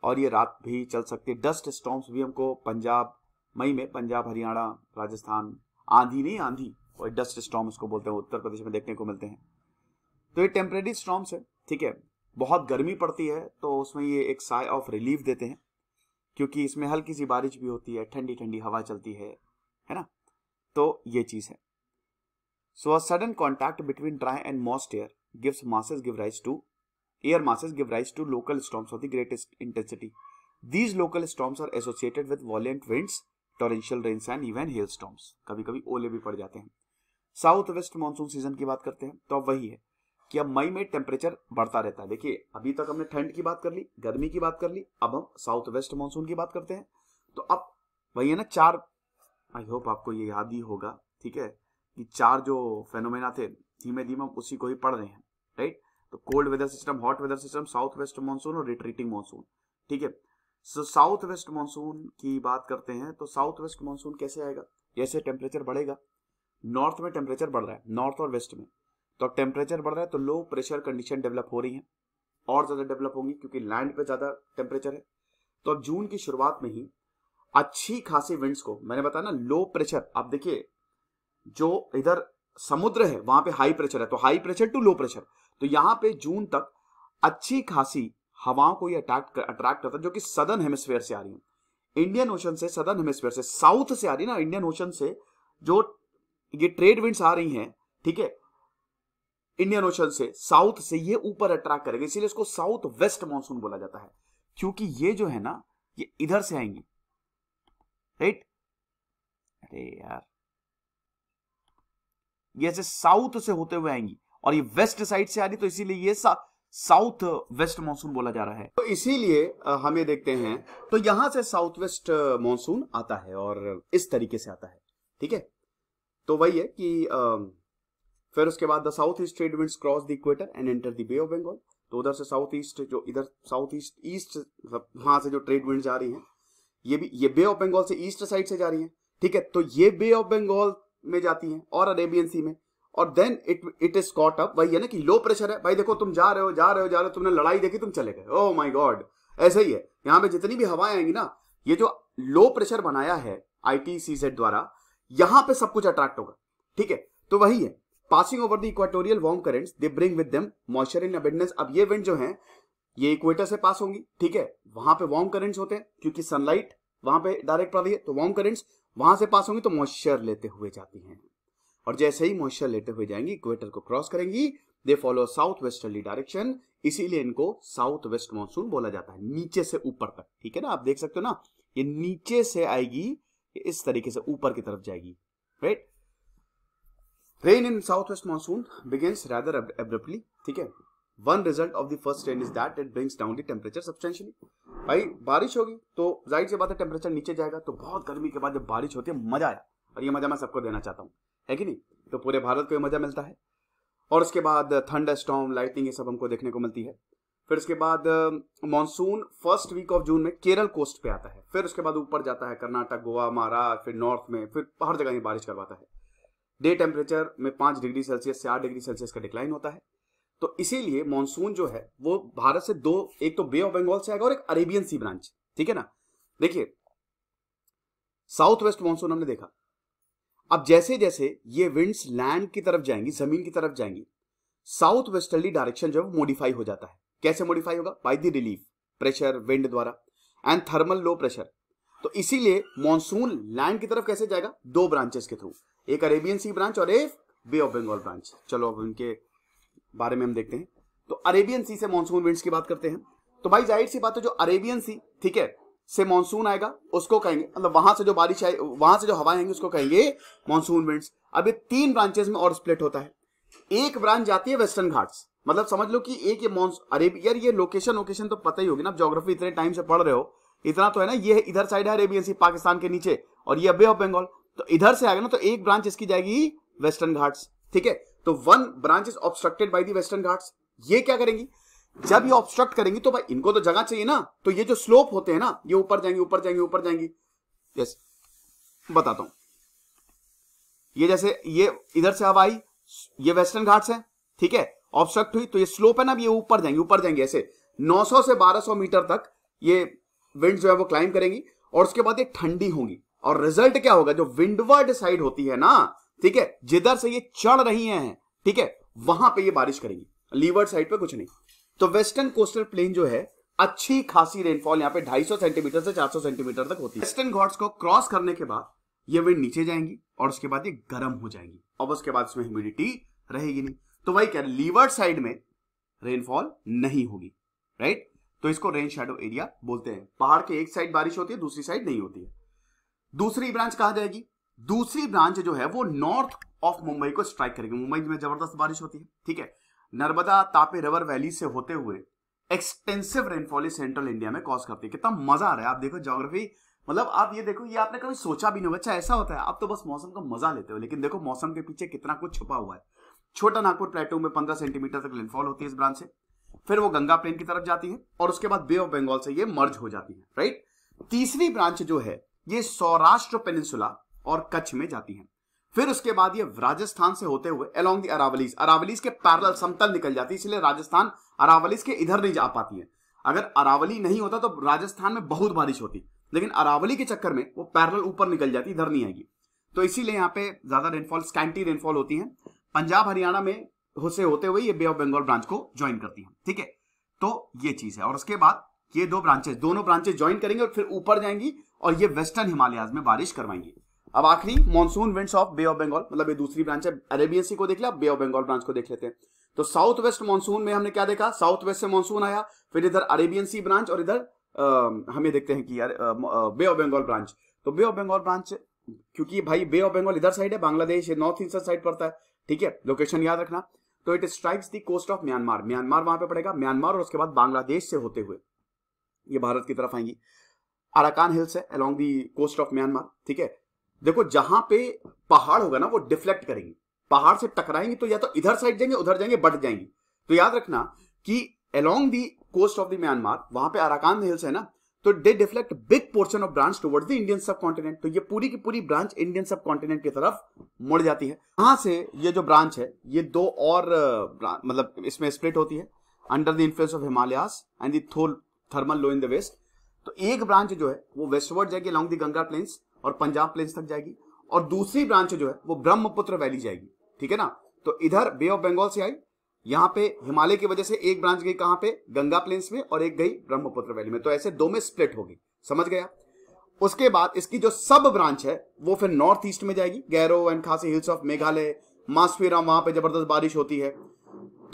और ये रात भी चल सकती है। डस्ट स्टॉर्म्स भी हमको पंजाब, मई में पंजाब, हरियाणा, राजस्थान, आंधी नहीं आंधी, और डस्ट स्टॉर्म्स को बोलते हैं, उत्तर प्रदेश में देखने को मिलते हैं। तो ये टेम्परेरी स्टॉर्म्स है। ठीक है, बहुत गर्मी पड़ती है तो उसमें ये एक साय ऑफ रिलीफ देते हैं, क्योंकि इसमें हल्की सी बारिश भी होती है, ठंडी ठंडी हवा चलती है ना। तो ये चीज है। So a sudden contact between dry and moist air gives masses give rise to air masses give rise to local storms of the greatest intensity. These local storms are associated with violent winds, torrential rains and even hailstorms. कभी कभी ओले भी पड़ जाते हैं। South west monsoon season की बात करते हैं तो अब वही है कि अब मई में टेम्परेचर बढ़ता रहता है। देखिए अभी तक हमने ठंड की बात कर ली, गर्मी की बात कर ली, अब हम साउथ वेस्ट मानसून की बात करते हैं। तो अब वही है ना, 4 आई होप आपको ये याद ही होगा, ठीक है, कि 4 जो फेनोमेना थे धीमे धीमे उसी को ही पढ़ रहे हैं, राइट। तो cold weather system, hot weather system, south west monsoon और रिट्रीटिंग मानसून, ठीक है। सो साउथ वेस्ट मानसून की बात करते हैं तो साउथ वेस्ट मानसून कैसे आएगा, जैसे टेम्परेचर बढ़ेगा, नॉर्थ में टेम्परेचर बढ़ रहा है, नॉर्थ और वेस्ट में, तो टेम्परेचर बढ़ रहा है तो लो प्रेशर कंडीशन डेवलप हो रही है, और ज्यादा डेवलप होंगी क्योंकि लैंड पे ज्यादा टेम्परेचर है। तो अब जून की शुरुआत में ही अच्छी खासी विंड्स को, मैंने बताया ना लो प्रेशर, आप देखिए जो इधर समुद्र है वहां पे हाई प्रेशर है, तो high pressure to low pressure, तो यहां पे जून तक अच्छी खासी हवाओं को ये अट्रैक्ट करता है जो कि सदर्न हेमिस्फीयर से आ रही है, इंडियन ओशन से, सदर्न हेमिस्फीयर से, साउथ से आ रही है ना, इंडियन ओशन से जो ये ट्रेड विंड्स आ रही हैं, ठीक है, इंडियन ओशन से, साउथ से ये ऊपर अट्रैक्ट करेगा, इसीलिए इसको साउथ वेस्ट मानसून बोला जाता है, क्योंकि ये जो है ना ये इधर से आएंगी, राइट। अरे यार, ये ऐसे साउथ से होते हुए आएंगी और ये वेस्ट साइड से आ रही, तो इसीलिए ये साउथ वेस्ट मानसून बोला जा रहा है। तो इसीलिए हम ये देखते हैं, तो यहां से साउथ वेस्ट मानसून आता है और इस तरीके से आता है, ठीक है। तो वही है कि फिर उसके बाद the south east trade winds cross the equator and enter the bay of Bengal, तो उधर से साउथ ईस्ट, जो इधर साउथ ईस्ट वहां से जो ट्रेड विंड्स आ रही हैं, ये बे ऑफ बंगाल से ईस्ट साइड से जा रही हैं, ठीक है। तो ये बे ऑफ बंगाल में जाती हैं और अरेबियन सी में, और then it is caught up, वही है ना कि लो प्रेशर है, भाई देखो तुम जा रहे हो, तुमने लड़ाई देखी, तुम चले गए, ओह माय गॉड, ऐसा ही है यहां पे जितनी भी हवाएं आएंगी ना, ये जो लो प्रेशर बनाया है ITCZ द्वारा, यहां पे सब कुछ अट्रैक्ट होगा, ठीक है। तो वही है, passing over the equatorial warm currents they bring with them moisture in abundance. अब ये विंड जो है ये इक्वेटर से पास होंगी, ठीक है, वहां पे वार्म करंट्स होते हैं क्योंकि सनलाइट वहां पे डायरेक्ट पड़ रही है, तो वार्म करंट्स वहां से पास होंगी तो मॉइस्चर लेते हुए जाती हैं, और जैसे ही मॉइस्चर लेते हुए जाएंगी इक्वेटर को क्रॉस करेंगी, they follow south westerly direction, इसीलिए इनको साउथ वेस्ट मानसून बोला जाता है, नीचे से ऊपर तक, ठीक है ना। आप देख सकते हो ना, ये नीचे से आएगी, इस तरीके से ऊपर की तरफ जाएगी, right. Rain in south west monsoon begins rather abruptly, ठीक है। One result of the first rain is that it brings down the temperature substantially. भाई बारिश होगी तो जाहिर सी बात है टेम्परेचर नीचे जाएगा, तो बहुत गर्मी के बाद जब बारिश होती है मजा आया, और ये मजा मैं सबको देना चाहता हूं, है कि नहीं, तो पूरे भारत को मजा मिलता है। और उसके बाद थंडर स्टॉर्म, लाइटनिंग, ये सब हमको देखने को मिलती है। फिर उसके बाद monsoon first week of June में केरल कोस्ट पे आता है, फिर उसके बाद ऊपर जाता है कर्नाटक, गोवा, महाराष्ट्र, फिर नॉर्थ में, फिर हर जगह ही बारिश करवाता है। डे टेम्परेचर में 5 डिग्री सेल्सियस से 8 डिग्री सेल्सियस का डिक्लाइन होता है। तो इसीलिए मॉनसून जो है वो भारत से दो, एक तो बे ऑफ बंगाल से आएगा और एक अरेबियन सी ब्रांच, ठीक है ना। देखिए साउथ वेस्ट मॉनसून हमने देखा, अब जैसे जैसे ये विंड्स लैंड की तरफ जाएंगी, जमीन की तरफ जाएंगी, साउथ वेस्टर्ली डायरेक्शन जो है वो मॉडिफाई हो जाता है। कैसे मॉडिफाई होगा? By the relief pressure wind द्वारा एंड थर्मल लो प्रेशर। तो इसीलिए मॉनसून लैंड की तरफ कैसे जाएगा? 2 ब्रांचेस के थ्रू, एक अरेबियन सी ब्रांच और एक बे ऑफ बंगाल ब्रांच। चलो अब इनके बारे में हम देखते हैं। तो अरेबियन सी से मॉनसून विंड्स की बात करते हैं। तो भाई जाहिर सी बात है जो अरेबियन सी, ठीक है, से मॉनसून आएगा उसको कहेंगे, मतलब वहां से जो बारिश आए, वहां से जो हवाएं आएंगी उसको कहेंगे मॉनसून विंड्स। अब ये 3 ब्रांचेस में और स्प्लिट होता है। एक ब्रांच जाती है वेस्टर्न घाट्स, मतलब समझ लो कि एक ये अरेबियन, यार ये लोकेशन तो पता ही होगी ना, ज्योग्राफी इतने टाइम से पढ़ रहे हो, इतना तो है ना। ये इधर साइड है अरेबियन सी पाकिस्तान के नीचे, और ये बे ऑफ बंगाल, तो इधर से आएगा ना, तो एक ब्रांच इसकी जाएगी वेस्टर्न घाट्स, ठीक है। तो 1 branch is obstructed by the western Ghats. ये क्या करेंगी? जब ये ऑब्स्ट्रक्ट करेंगी तो भाई इनको तो जगह चाहिए ना, तो ये जो स्लोप होते हैं ना, ये ऊपर जाएंगे ऊपर जाएंगे ऊपर जाएंगी। यस, बताता हूं। ये जैसे ये इधर से हवा आई, ये वेस्टर्न घाट्स है, ठीक है, ऑब्स्ट्रक्ट हुई, तो ये स्लोप है ना, ये ऊपर जाएंगे ऐसे 900 से 1200 मीटर तक ये विंड जो है वो क्लाइंब करेंगी, और उसके बाद ये ठंडी होंगी, और रिजल्ट क्या होगा? जो विंडवर्ड साइड होती है ना, ठीक है, जिधर से ये चढ़ रही हैं, ठीक है, वहां पे ये बारिश करेंगी, लीवर्ड साइड पे कुछ नहीं। तो वेस्टर्न कोस्टल प्लेन जो है, अच्छी खासी रेनफॉल यहाँ पे 250 सेंटीमीटर से 400 सेंटीमीटर तक होती है। वेस्टर्न घाट्स को क्रॉस करने के बाद ये विंड नीचे जाएंगी, और उसके बाद ये गर्म हो जाएंगी, और उसके बाद इसमें ह्यूमिडिटी रहेगी नहीं। तो वही कह रहे, लीवर्ड साइड में रेनफॉल नहीं होगी, राइट। तो इसको रेन शैडो एरिया बोलते हैं। पहाड़ के एक साइड बारिश होती है, दूसरी साइड नहीं होती है। दूसरी ब्रांच कहां जाएगी? दूसरी ब्रांच जो है वो नॉर्थ ऑफ मुंबई को स्ट्राइक करेगी। मुंबई में जबरदस्त बारिश होती है, ठीक है। नर्मदा तापी रिवर वैली से होते हुए एक्सटेंसिव रेनफॉल सेंट्रल इंडिया में कॉज करती है। कितना मजा आ रहा है, आप देखो ज्योग्राफी मतलब आप ये देखो, ये आपने कभी सोचा भी नहीं होगा। अच्छा ऐसा होता है, आप तो बस मौसम का मजा लेते हो, लेकिन देखो मौसम के पीछे कितना कुछ छुपा हुआ है। छोटा नागपुर प्लेटो में 15 सेंटीमीटर तक रेनफॉल होती है इस ब्रांच से, फिर वो गंगा प्लेन की तरफ जाती है और उसके बाद बे ऑफ बंगाल से ये मर्ज हो जाती है, राइट। तीसरी ब्रांच जो है ये सौराष्ट्र पेनिनसुला और कच्छ में जाती है, फिर उसके बाद ये राजस्थान से होते हुए अलोंग द अरावलीज, अरावलीज के पैरेलल समतल निकल जाती है, इसलिए राजस्थान अरावलीज के इधर नहीं जा पाती है। अगर अरावली नहीं होता तो राजस्थान में बहुत बारिश होती, लेकिन अरावली के चक्कर में वो पैरेलल ऊपर निकल जाती, इधर नहीं आएगी, तो इसीलिए यहाँ पे ज्यादा रेनफॉल, स्कैंटी रेनफॉल होती है। पंजाब हरियाणा में से होते हुए ये बे ऑफ बंगाल ब्रांच को ज्वाइन करती है, ठीक है। तो ये चीज है, और उसके बाद ये दोनों ब्रांचेस ज्वाइन करेंगे और फिर ऊपर जाएंगी और ये वेस्टर्न हिमालयाज में बारिश करवाएंगी। अब आखिरी monsoon winds of bay of Bengal, मतलब ये दूसरी ब्रांच है, अरेबियन सी को देख लिया, बे ऑफ बंगाल ब्रांच को देख लेते हैं। तो साउथ वेस्ट मॉनसून में हमने क्या देखा, साउथ वेस्ट से मॉनसून आया, फिर इधर अरेबियन सी ब्रांच और इधर हमें देखते हैं कि यार बे ऑफ बंगाल ब्रांच। तो बे ऑफ बंगाल ब्रांच, क्योंकि भाई बे ऑफ बंगाल इधर साइड है, बांग्लादेश नॉर्थ ईस्टर्न साइड पड़ता है, ठीक है, लोकेशन याद रखना। तो it strikes the coast of Myanmar, Myanmar वहां पे पड़ेगा, म्यांमार और उसके बाद बांग्लादेश से होते हुए ये भारत की तरफ आएंगी। अराकान हिल्स है along the coast of Myanmar, ठीक है। देखो जहां पे पहाड़ होगा ना वो डिफ्लेक्ट करेंगी, पहाड़ से टकराएंगी तो या तो इधर साइड जाएंगे, उधर जाएंगे, बढ़ जाएंगी। तो याद रखना कि along the coast of the Myanmar वहां पे अराकान हिल्स है ना, तो they deflect big portion of branch towards the Indian subcontinent. तो ये पूरी की पूरी ब्रांच इंडियन सब कॉन्टिनेंट की तरफ मुड़ जाती है। यहां से ये जो ब्रांच है ये दो और मतलब इसमें स्प्लिट होती है, under the influence of Himalayas and the thermal low in the west. तो एक ब्रांच जो है वो वेस्टवर्ड जाएगी अलोंग द गंगा प्लेन्स और पंजाब प्लेन्स तक जाएगी, और दूसरी ब्रांच जो है वो ब्रह्मपुत्र वैली जाएगी, ठीक है ना। तो इधर बे ऑफ बंगाल से आई, यहां पे हिमालय की वजह से एक ब्रांच गई कहां पे, गंगा प्लेन्स में, और एक गई ब्रह्मपुत्र वैली में। तो ऐसे दो में स्प्लिट होगी, समझ गया। उसके बाद इसकी जो सब ब्रांच है वो फिर नॉर्थ ईस्ट में जाएगी, गैरो एंड खासी हिल्स ऑफ मेघालय, मासफीरा, वहां पे जबरदस्त बारिश होती है।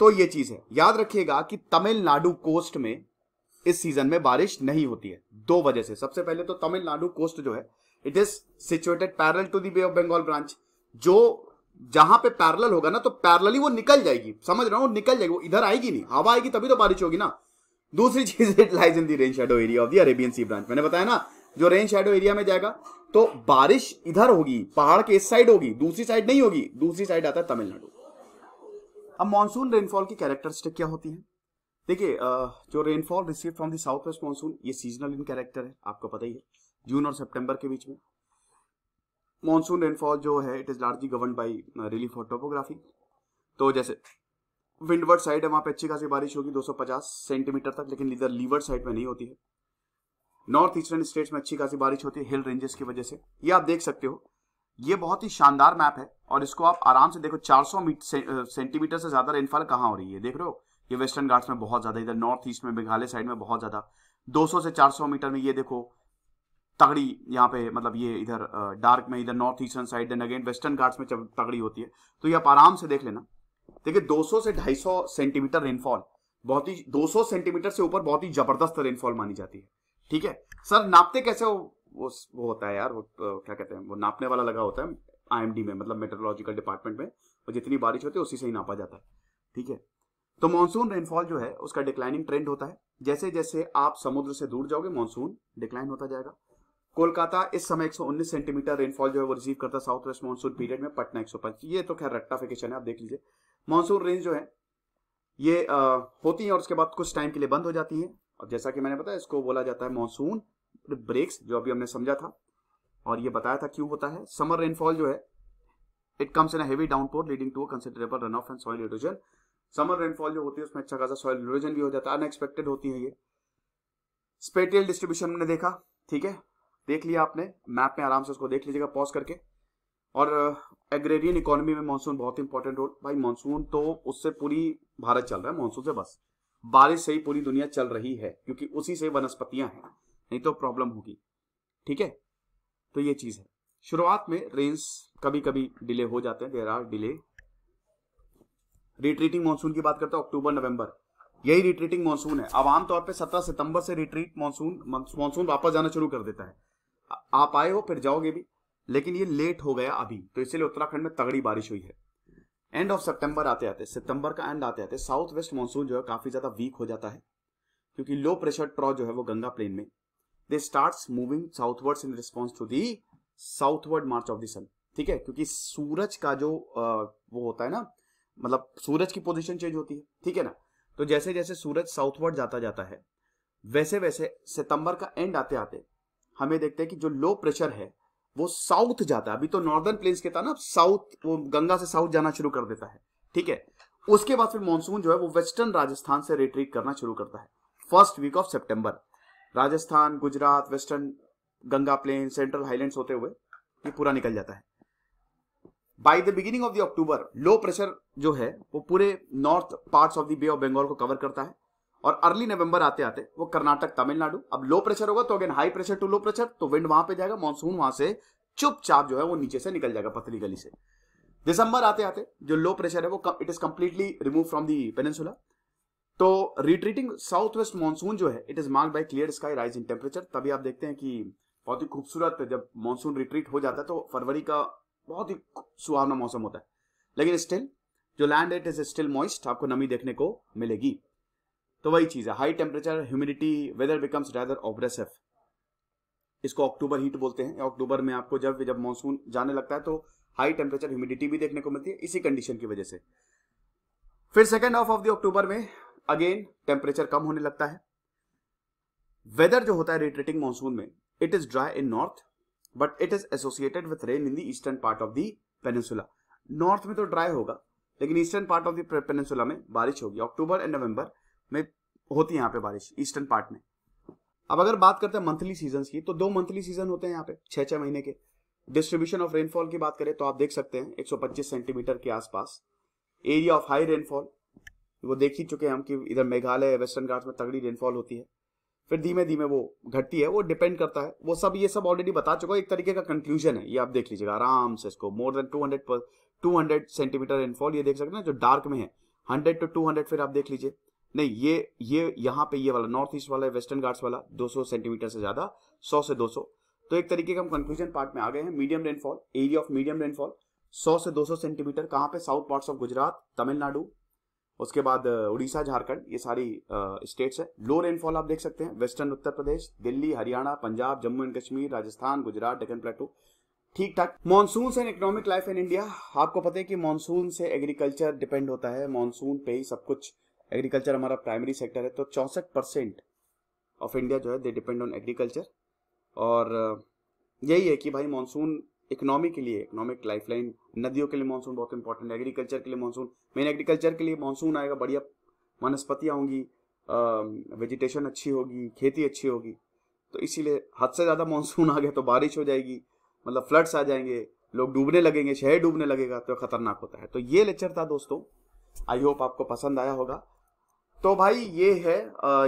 तो ये चीज है, याद रखिएगा कि तमिलनाडु कोस्ट में इस सीजन में बारिश नहीं होती है, दो वजह से। सबसे पहले तो तमिलनाडु कोस्ट जो है it is situated parallel to the bay of Bengal branch, जो जहां पे पैरेलल होगा ना तो पैरेलली वो निकल जाएगी, समझ रहा हूं, निकल जाएगी, वो इधर आएगी नहीं, हवा आएगी तभी तो बारिश होगी ना। दूसरी चीज, it lies in the rain shadow area of the Arabian sea branch. मैंने बताया ना, जो रेन शैडो एरिया में जाएगा तो बारिश इधर होगी, पहाड़ के इस साइड होगी, दूसरी साइड नहीं होगी, दूसरी साइड आता है तमिलनाडु। अब मॉनसून रेनफॉल की कैरेक्टरिस्टिक क्या होती है, देखिए जो rainfall receive from the south west monsoon ये सीजनल इन कैरेक्टर है, आपको पता ही है, जून और सितंबर के बीच में। मॉनसून रेनफॉल जो है it is largely govern by relief और टोपोग्राफी। तो जैसे विंडवर्ड साइड है वहां पे अच्छी खासी बारिश होगी 250 सेंटीमीटर तक, लेकिन इधर लीवर्ड साइड में नहीं होती है। नॉर्थ ईस्टर्न स्टेट्स में अच्छी खासी बारिश होती है हिल रेंजेस की वजह से। ये आप देख सकते हो, ये बहुत ही शानदार मैप है और इसको आप आराम से देखो, 400 सेंटीमीटर से ज्यादा रेनफॉल कहाँ हो रही है, देख रहे हो, ये वेस्टर्न घाट्स में बहुत ज्यादा, इधर नॉर्थ ईस्ट में मेघालय साइड में बहुत ज्यादा, 200 से 400 मीटर में ये देखो तगड़ी, यहाँ पे मतलब ये इधर डार्क में, इधर north eastern side, then again western Ghats में तगड़ी होती है। तो ये आप आराम से देख लेना। देखिए 200 से 250 सेंटीमीटर रेनफॉल, बहुत ही 200 सेंटीमीटर से ऊपर बहुत ही जबरदस्त रेनफॉल मानी जाती है, ठीक है। सर नापते कैसे वो होता है यार, वो क्या कहते हैं, वो नापने वाला लगा होता है IMD में, मतलब मेट्रोलॉजिकल डिपार्टमेंट में, और जितनी बारिश होती है उसी से ही नापा जाता है, ठीक है। तो मानसून रेनफॉल जो है उसका डिक्लाइनिंग ट्रेंड होता है, जैसे जैसे आप समुद्र से दूर जाओगे मानसून डिक्लाइन होता जाएगा। कोलकाता इस समय 119 सेंटीमीटर रेनफॉल जो है वो रिसीव करता है साउथ वेस्ट मानसून पीरियड में, पटना 105। ये तो खैर रेक्टिफिकेशन है, आप देख लीजिए। मानसून रेंज जो है ये होती है और उसके बाद कुछ टाइम के लिए बंद हो जाती है, और जैसा कि मैंने बताया इसको बोला जाता है मानसून ब्रेक्स, जो अभी हमने समझा था और ये बताया था क्यों होता है। समर रेनफॉल जो है it comes in a heavy downpour leading to a considerable run off and soil erosion. Summer rainfall जो होती है उसमें अच्छा खासा सॉइल इरोजन भी हो जाता है, अनएक्सपेक्टेड होती है ये। स्पेटियल डिस्ट्रीब्यूशन हमने देखा, ठीक है, देख लिया आपने मैप में, आराम से उसको देख लीजिएगा पॉज करके। और एग्रेरियन इकोनॉमी में मानसून बहुत इंपॉर्टेंट रोल, भाई मानसून तो उससे पूरी भारत चल रहा है, मानसून से बस बारिश से ही पूरी दुनिया चल रही है, क्योंकि उसी से वनस्पतियां हैं, नहीं तो प्रॉब्लम होगी, ठीक है। तो ये चीज है, शुरुआत में रेंस कभी कभी डिले हो जाते हैं, there are delay. Retreating monsoon की बात करते हैं अक्टूबर नवंबर, यही रिट्रीटिंग मानसून है। अब आमतौर पे 17 सितंबर से रिट्रीट मानसून वापस जाना शुरू कर देता है। आप आए हो फिर जाओगे भी, लेकिन ये लेट हो गया अभी, तो इसलिए उत्तराखंड में तगड़ी बारिश हुई है। एंड ऑफ सितंबर आते आते, सितंबर का एंड आते आते साउथ वेस्ट मानसून जो है काफी ज्यादा वीक हो जाता है, क्योंकि लो प्रेशर ट्रॉ जो है वो गंगा प्लेन में they starts moving southwards in response to the southward march of the sun. ठीक है, क्योंकि सूरज का जो वो होता है ना, मतलब सूरज की पोजीशन चेंज होती है, ठीक है ना। तो जैसे जैसे सूरज साउथवर्ड जाता है वैसे वैसे सितंबर का एंड आते आते हमें देखते हैं कि जो लो प्रेशर है वो साउथ जाता है। अभी तो नॉर्दर्न प्लेन्स के था ना, साउथ, वो गंगा से साउथ जाना शुरू कर देता है, ठीक है। उसके बाद फिर मानसून जो है वो वेस्टर्न राजस्थान से रिट्रीट करना शुरू करता है। First week of September Rajasthan, Gujarat, western Ganga plain, central highlands होते हुए ये पूरा निकल जाता है। By the beginning of the October low pressure जो है वो पूरे north parts of the bay of Bengal को कवर करता है, और अर्ली नवंबर आते आते वो कर्नाटक, तमिलनाडु, अब लो प्रेशर होगा तो again high pressure to low pressure, तो विंड वहां पे जाएगा, मानसून वहां से चुपचाप जो है वो नीचे से निकल जाएगा पतली गली से। दिसंबर आते आते जो लो प्रेशर है वो it is completely remove from the peninsula. तो रिट्रीटिंग साउथ वेस्ट मानसून जो है it is marked by clear sky, rise in temperature. तभी आप देखते हैं कि बहुत ही खूबसूरत, जब मानसून रिट्रीट हो जाता है तो फरवरी का बहुत ही सुहावना मौसम होता है, लेकिन स्टिल जो लैंड है इट इज स्टिल मॉइस्ट, आपको नमी देखने को मिलेगी। तो वही चीज है, high temperature, humidity, weather becomes rather oppressive. इसको अक्टूबर हीट बोलते हैं। अक्टूबर में आपको जब मानसून जाने लगता है तो हाई टेम्परेचर, ह्यूमिडिटी भी देखने को मिलती है इसी कंडीशन की वजह से। फिर सेकेंड हाफ ऑफ द अक्टूबर में अगेन टेम्परेचर कम होने लगता है। वेदर जो होता है रिट्रीटिंग मानसून में it is dry in north but it is associated with rain in the eastern part of the peninsula. North में तो ड्राई होगा लेकिन eastern part of the peninsula में बारिश होगी। अक्टूबर एंड नवंबर में होती है यहाँ पे बारिश ईस्टर्न पार्ट में। अब अगर बात करते हैं मंथली सीजन्स की, तो 2 मंथली सीजन होते हैं यहाँ पे 6-6 महीने के। डिस्ट्रीब्यूशन ऑफ रेनफॉल की बात करें तो आप देख सकते हैं 125 सेंटीमीटर के आसपास। एरिया ऑफ हाई रेनफॉल वो देख ही चुके हैं हम कि इधर मेघालय, वेस्टर्न घाट्स में तगड़ी रेनफॉल होती है, फिर धीमे धीमे वो घटती है, वो डिपेंड करता है। वो सब ये सब ऑलरेडी बता चुका, एक तरीके का कंक्लूजन है ये, आप देख लीजिएगा आराम से इसको। मोर देन 200 सेंटीमीटर रेनफॉल ये देख सकते हैं जो डार्क में है, 100 to 200 फिर आप देख लीजिए। नहीं, ये यहाँ पे ये वाला नॉर्थ ईस्ट वाला, वेस्टर्न घाट्स वाला 200 सेंटीमीटर से ज्यादा, 100 से 200। तो एक तरीके का हम कंक्लूजन पार्ट में आ गए हैं। Medium rainfall, area of medium rainfall 100 से 200 सेंटीमीटर कहाँ पे, south parts of Gujarat, Tamil Nadu, उसके बाद उड़ीसा, झारखंड, ये सारी स्टेट्स है। लो रेनफॉल आप देख सकते हैं वेस्टर्न उत्तर प्रदेश, दिल्ली, हरियाणा, पंजाब, जम्मू एंड कश्मीर, राजस्थान, गुजरात, डेक्कन प्लेटू, ठीक ठाक। Monsoon and economic life in India, आपको पता है कि मानसून से एग्रीकल्चर डिपेंड होता है, मानसून पे ही सब कुछ, एग्रीकल्चर हमारा प्राइमरी सेक्टर है। तो 64% ऑफ इंडिया जो है दे डिपेंड ऑन एग्रीकल्चर। और यही है कि भाई मानसून इकोनॉमी के लिए, इकोनॉमिक लाइफलाइन, नदियों के लिए मानसून बहुत इंपॉर्टेंट है, एग्रीकल्चर के लिए मानसून मेन, एग्रीकल्चर के लिए मानसून आएगा, बढ़िया वनस्पतियां होंगी, वेजिटेशन अच्छी होगी, खेती अच्छी होगी। तो इसीलिए हद से ज्यादा मानसून आ गया तो बारिश हो जाएगी, मतलब फ्लड्स आ जाएंगे, लोग डूबने लगेंगे, शहर डूबने लगेगा, तो खतरनाक होता है। तो ये लेक्चर था दोस्तों, आई होप आपको पसंद आया होगा। तो भाई ये है,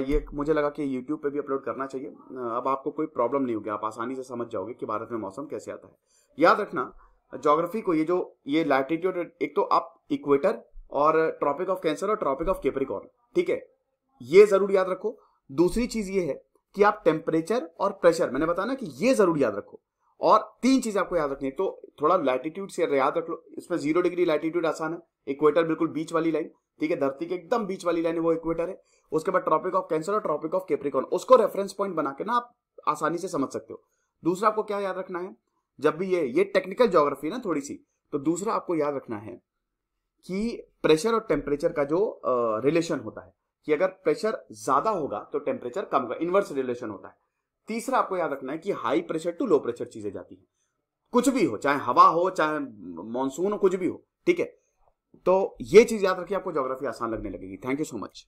ये मुझे लगा कि YouTube पे भी अपलोड करना चाहिए। अब आपको कोई प्रॉब्लम नहीं होगी, आप आसानी से समझ जाओगे कि भारत में मौसम कैसे आता है। याद रखना ज्योग्राफी को, ये लैटिट्यूड, एक तो आप इक्वेटर और ट्रॉपिक ऑफ कैंसर और ट्रॉपिक ऑफ कैप्रिकॉर्न, ठीक है, ये जरूर याद रखो। दूसरी चीज ये है कि आप टेम्परेचर और प्रेशर, मैंने बताया ना कि ये जरूर याद रखो। और 3 चीज आपको याद रखनी है, तो थोड़ा लैटिट्यूड से याद रख लो। इसमें 0 डिग्री लैटिट्यूड आसान है, इक्वेटर बिल्कुल बीच वाली लाइन, ठीक है, धरती के एकदम बीच वाली लाइन है वो इक्वेटर है। उसके बाद ट्रॉपिक ऑफ कैंसर और ट्रॉपिक ऑफ कैप्रिकॉर्न, उसको रेफरेंस पॉइंट बना के ना आप आसानी से समझ सकते हो। दूसरा आपको क्या याद रखना है, जब भी ये टेक्निकल ज्योग्राफी ना थोड़ी सी, तो दूसरा आपको याद रखना है कि प्रेशर और टेम्परेचर का जो रिलेशन होता है, कि अगर प्रेशर ज्यादा होगा तो टेम्परेचर कम होगा, इनवर्स रिलेशन होता है। तीसरा आपको याद रखना है कि high pressure to low pressure चीजें जाती हैं, कुछ भी हो, चाहे हवा हो, चाहे मानसून हो, कुछ भी हो, ठीक है। तो ये चीज याद रखिए, आपको ज्योग्राफी आसान लगने लगेगी। Thank you so much.